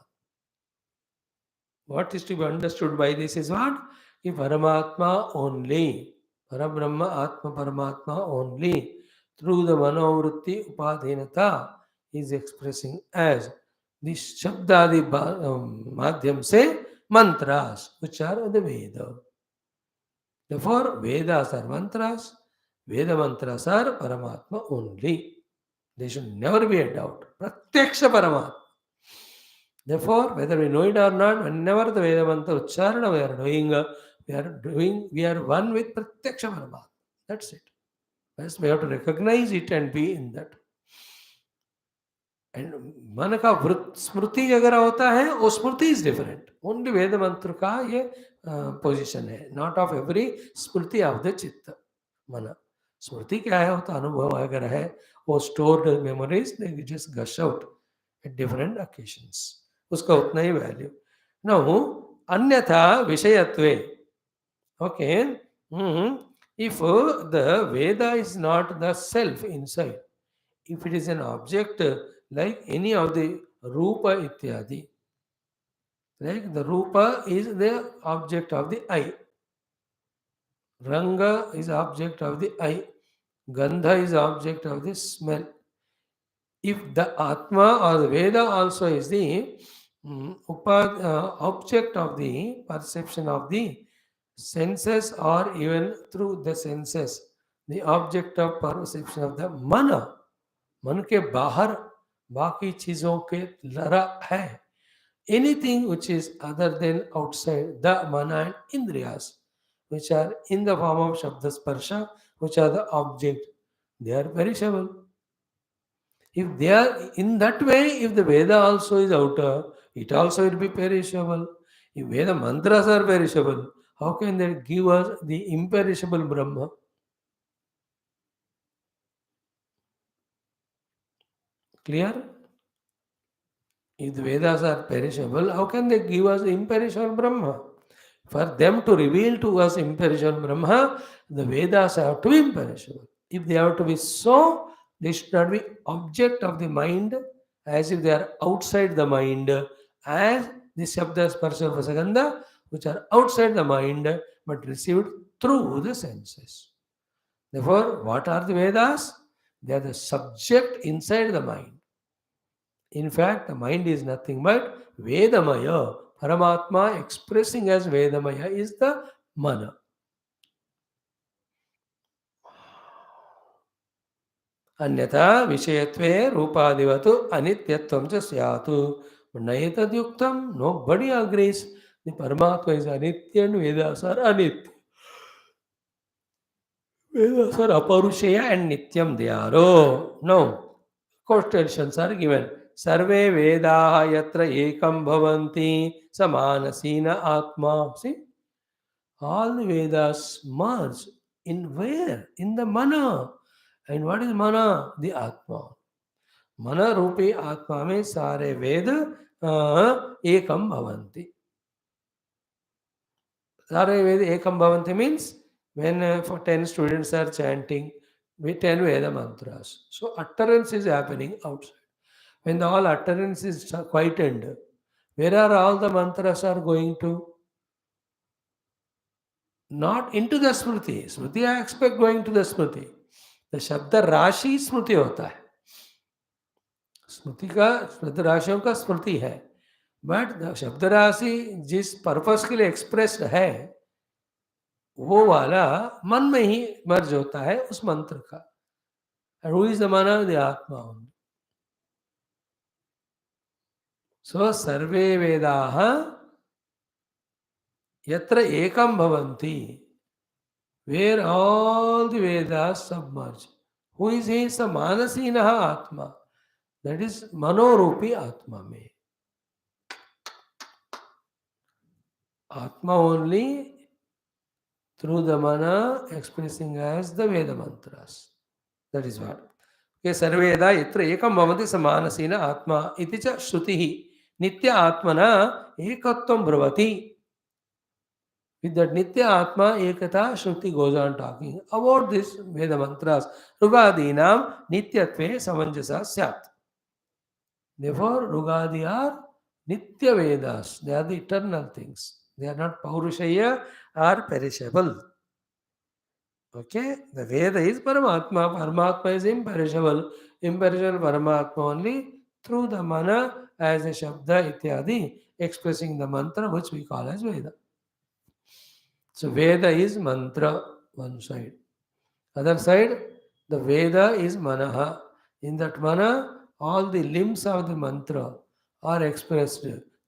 What is to be understood by this is what? If Paramatma only, Parabrahma, Atma, Paramatma only, through the Manovritti Upadhinata, is expressing as this Shabdadi Madhyam se mantras, which are the Veda. Therefore, Vedas are mantras, Veda mantras are Paramatma only. There should never be a doubt. Pratyaksha Paramatma. Therefore, whether we know it or not, whenever the Veda mantra Ucharana we are one with Pratyaksha Paramatma. That's it. First, we have to recognize it and be in that. And मन का स्मृति अगर होता है वो स्मृति is different. Only वेद मंत्र का ये position है, not of every Smriti of the चित्त. मन स्मृति क्या है, होता अनुभव अगर है वो stored memories they just gush out at different occasions, उसका उतना ही वैल्यू. नो अन्यथा विषयत्वे, okay, if the Veda is not the self inside, if it is an object like any of the rupa ityadi, like the rupa is the object of the eye, ranga is object of the eye, gandha is object of the smell. If the atma or the veda also is the object of the perception of the senses, or even through the senses the object of perception of the mana, मन के बाहर बाकी चीजों के लरा है, anything which is other than outside the मन and इंद्रियास which are in the form of shabda sparsha, which are the object, they are perishable. If they are in that way, if the Veda also is outer, it also will be perishable. If Veda mantras are perishable, how can they give us the imperishable Brahma? Clear? If the Vedas are perishable, how can they give us the imperishable Brahma? For them to reveal to us imperishable Brahma, the Vedas have to be imperishable. If they have to be so, they should not be object of the mind, as if they are outside the mind, as the Shabda, Sparsha, Vasagandha, which are outside the mind, but received through the senses. Therefore, what are the Vedas? They are the subject inside the mind. In fact, the mind is nothing but Vedamaya. Paramatma expressing as Vedamaya is the mana. Anyatha Vishayatve Rupadivatu Anityatvam cha syatu. Naetadyuktam, nobody agrees. The Paramatma is Anitya and Vedas are Anitya. Vedas are Aparushaya and Nityam they are. Oh, no. Quotations are given. सर्वे वेदाः यत्र एकं भवन्ति समानसीन आत्मा. See, All the Vedas merge in where? In the mana. And what is mana? The Atma. Mana रूपी आत्मा में सारे वेद एकम भवन्ति. सारे वेद एकम भवन्ति means when for 10 students are chanting with 10 Veda mantras. So utterance is happening outside. When the all utterance is quietened, where are all the mantras are going to? Not into the Smriti. Smriti I expect going to the Smriti. The Shabda Rashi Smriti होता है. स्मृति का शब्द राशियों का स्मृति है, but शब्द राशि जिस पर्पस के लिए एक्सप्रेस्ड है वो वाला मन में ही मर्ज होता है उस मंत्र का. हु इज द मन? द आत्मा. सो सर्वे वेदाः यत्र एकं भवन्ति, where all the Vedas submerge. Who is he? स मानसीनः आत्मा. दैट इज मनोरूपी आत्मा में. Atma only through the mana expressing as the Veda mantras. That is what. Okay, Sarveda yatra ekam bhavati samanasena atma iti cha shrutihi nitya atmana ekatvam bhavati. With that nitya atma ekata shruti goes on talking about this Veda mantras. Rugadinam nityatve samanjasa syat. Therefore, Rugadi are Nitya Vedas. They are the eternal things. They are not Paurushaya or perishable. Okay? The Veda is Paramatma. Paramatma is imperishable. Imperishable Paramatma only through the mana as a Shabda ityadi expressing the mantra which we call as Veda. So Veda is mantra, one side. Other side, the Veda is manaha. In that mana, all the limbs of the mantra are expressed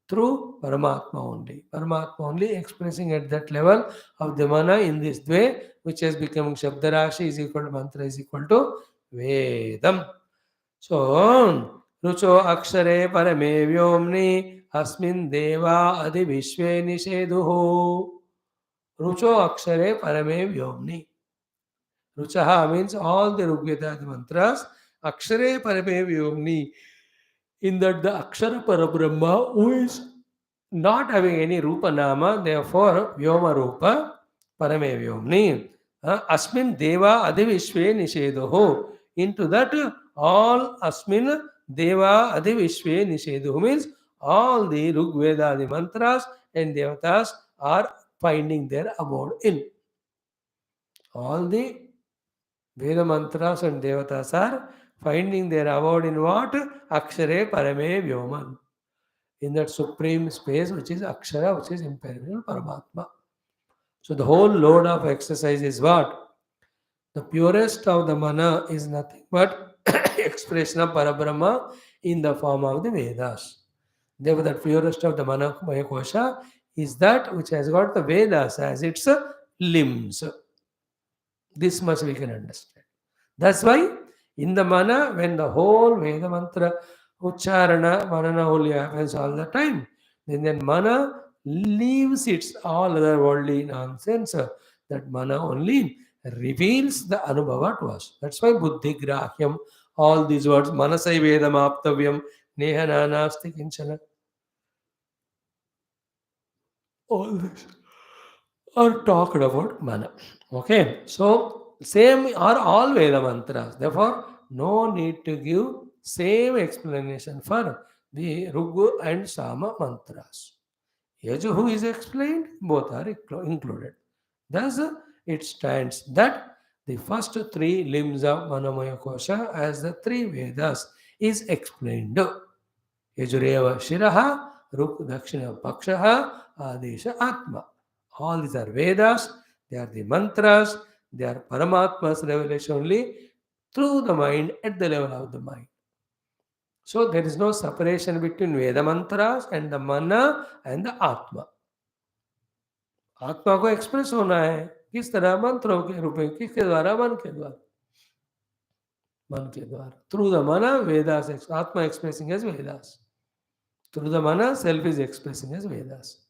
through Paramatma only. Paramatma only expressing at that level of the mana in this way, which has become Shabdarashi is equal to mantra is equal to Vedam. So, Rucho Akshare Parame Vyomni Asmin Deva Adi Vishve Nisheduhu. Rucho Akshare Parame Vyomni. Ruchaha means all the Rigveda mantras. Akshare Parame Vyomni. In that the Akshara Parabrahma who is not having any Rupa Nama, therefore Vyoma Rupa Parame Vyomni. Asmin Deva Adivishve Nishedoho. Into that all Asmin Deva Adivishve Nishedoho means all the Rigveda, the mantras and devatas are finding their abode in. All the Veda mantras and devatas are finding their abode in what? Akshare Parame Vyoman. In that supreme space which is Akshara, which is imperishable Paramatma. So the whole load of exercise is what? The purest of the mana is nothing but expression of Parabrahma in the form of the Vedas. Therefore, the purest of the Manamaya Kosha is that which has got the Vedas as its limbs. This much we can understand. That's why in the mana, when the whole Veda mantra, Ucharana, Manana only happens all the time, then mana leaves its all other worldly nonsense. That mana only reveals the Anubhava to us. That's why Buddhi Grahyam, all these words, Manasai Vedam Aptavyam, Neha Nanasti Kinchana, all this are talked about mana. Okay, so same are all Veda mantras. Therefore, no need to give same explanation for the Rugu and Sama mantras. Yajuhu is explained, both are included. Thus, it stands that the first three limbs of Manomaya Kosha as the three Vedas is explained. Yajureva Shiraha, Ruk Dakshina Pakshaha, Adesha Atma. All these are Vedas, they are the mantras, they are Paramatma's revelation only through the mind at the level of the mind. So there is no separation between Veda mantras and the mana and the Atma. आत्मा को express होना है किस तरह? मंत्रों के रूप में. किसके द्वारा? मन के द्वारा. मन के द्वारा. Through the mana Vedas, Atma expressing as Vedas. Through the mana, self is expressing as Vedas.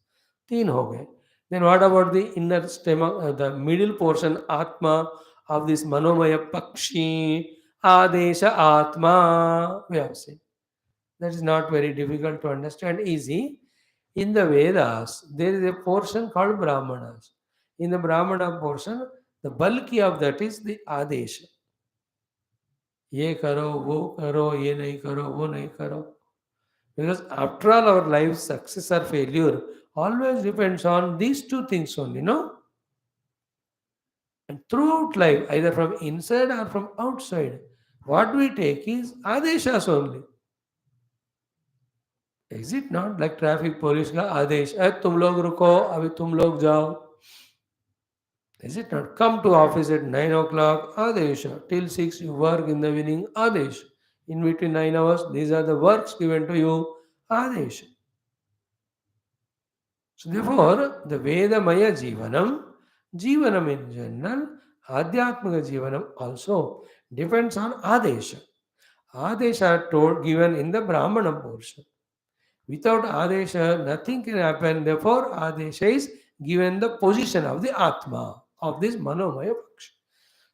तीन हो गए. Then what about the inner stomach, the middle portion, Atma of this Manomaya Pakshi, Adesha Atma? We have seen. That is not very difficult to understand, easy. In the Vedas, there is a portion called Brahmanas. In the Brahmana portion, the bulky of that is the Adesha. ये करो वो करो ये नहीं करो वो नहीं करो. Because after all, our life's success or failure always depends on these two things only, no? And throughout life, either from inside or from outside, what we take is adeshas only. Is it not? Like traffic police का आदेश, तुम लोग रुको, अभी तुम लोग जाओ. Is it not? Come to office at 9 o'clock, Adesha. Till 6 you work in the evening, Adesh. In between 9 hours, these are the works given to you, Adesh. So therefore, the Vedamaya Jivanam in general, Adhyatmaka Jivanam also depends on Adesha. Adesha are told, given in the Brahmana portion. Without Adesha, nothing can happen. Therefore, Adesha is given the position of the Atma, of this Manomaya Paksh.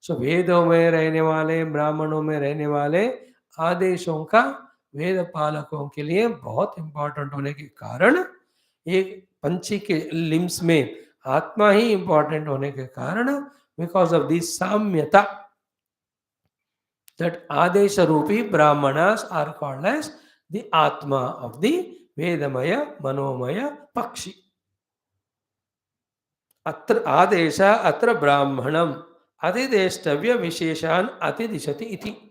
So, वेदों में रहने वाले, ब्राह्मणों में रहने वाले आदेशों का वेद पालकों के लिए बहुत इंपॉर्टेंट होने के कारण, एक पंछी के लिम्स में आत्मा ही इंपॉर्टेंट होने के कारण, बिकॉज ऑफ दिस साम्यता, that adesha rupi brahmanas are called as the atma of the vedamaya manomaya pakshi. Atra adesha atra brahmanam atideshtavya visheshan atidishati iti.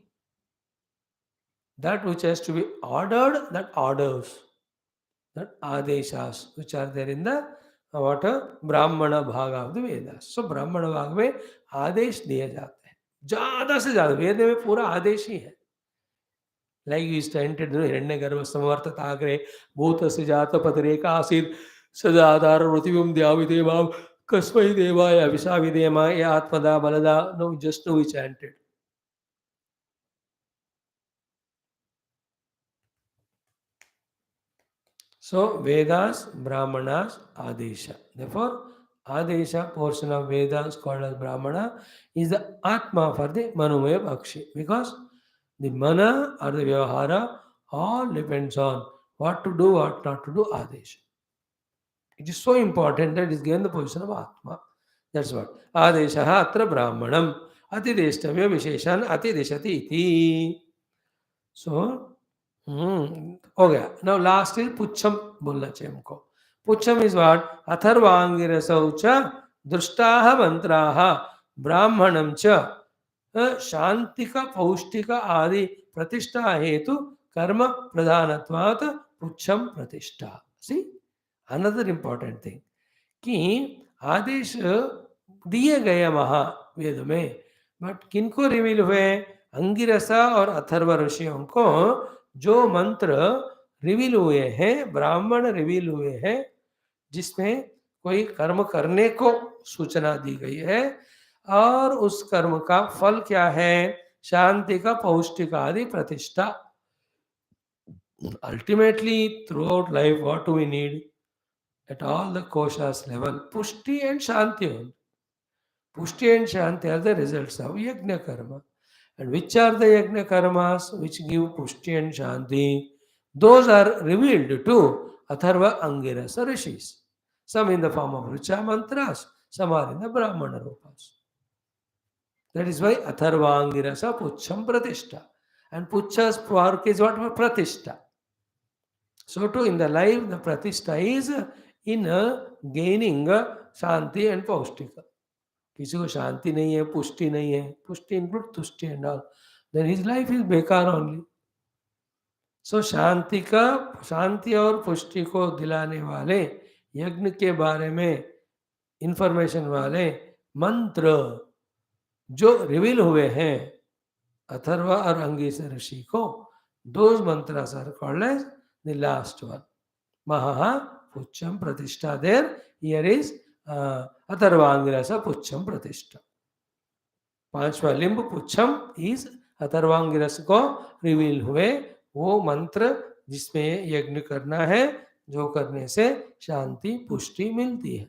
That which has to be ordered, that orders, that adeshas which are there in the what brahmana bhaga of the Vedas. So brahmana bhaga में आदेश दिए जाते हैं, ज्यादा से ज्यादा. वेद में पूरा आदेश ही है. Like you stated, Hiranyagarbha समवर्तत agro भूतस्य जातपतिरेक आसीत् सदाधार पृथिवीं द्याविदेवां कस्मै देवाय अभिशाविदेम ये आत्मदा बलदा. No, just now we chanted. So Vedas, Brahmanas, Adesha. Therefore, Adesha portion of Vedas called as Brahmana is the Atma for the Manomaya Pakshi. Because the Mana or the Vyavahara all depends on what to do, what not to do, Adesha. It is so important that it is given the position of Atma. That's what. Adesha atra Brahmanam atideshtavya visheshan atideshati iti. So, हो गया. Now last is पुच्छम बोलना चाहिए हमको. पुच्छम is what? अथर्वांगिरसौ च दृष्टाः मंत्राः ब्राह्मणं च शांतिक पौष्टिक आदि प्रतिष्ठा हेतु कर्म प्रधानत्वात् पुच्छम प्रतिष्ठा. सी अनदर इंपॉर्टेंट थिंग कि आदेश दिए गए महावेद में, बट किनको रिवील हुए? अंगिरसा और अथर्व ऋषियों को जो मंत्र रिवील हुए हैं, ब्राह्मण रिवील हुए हैं, जिसमें कोई कर्म करने को सूचना दी गई है, और उस कर्म का फल क्या है? शांति का पौष्टिक आदि प्रतिष्ठा. Ultimately throughout life what do we need at all the koshas level? Pushti and Shanti. Pushti and Shanti are the results of Yajna Karma. And which are the Yajna Karmas which give Pushti and Shanti? Those are revealed to Atharva Angirasa Rishis. Some in the form of Richa Mantras, some are in the Brahmana Rupas. That is why Atharva Angirasa Pucham Pratishta. And Pucha's work is what? Pratishta. So too in the life, the Pratishta is in gaining Shanti and पौष्टिक. किसी को शांति नहीं है, पुष्टि नहीं है, पुष्टि include तुष्टि and all, then his life is बेकार ओनली. सो शांति और पुष्टि को दिलाने वाले, यज्ञ के बारे में इंफॉर्मेशन वाले मंत्र जो रिवील हुए हैं अथर्वा और अंगीरस ऋषि को, those mantras are called as the last one. Maha Pucham Pratishtha. There, here is Atharvangirasa Pucham Pratishtha. पांचवा लिंब पुच्छम इज अथर्वांगिरस को रिवील हुए वो मंत्र जिसमें यज्ञ करना है, जो करने से शांति पुष्टि मिलती है.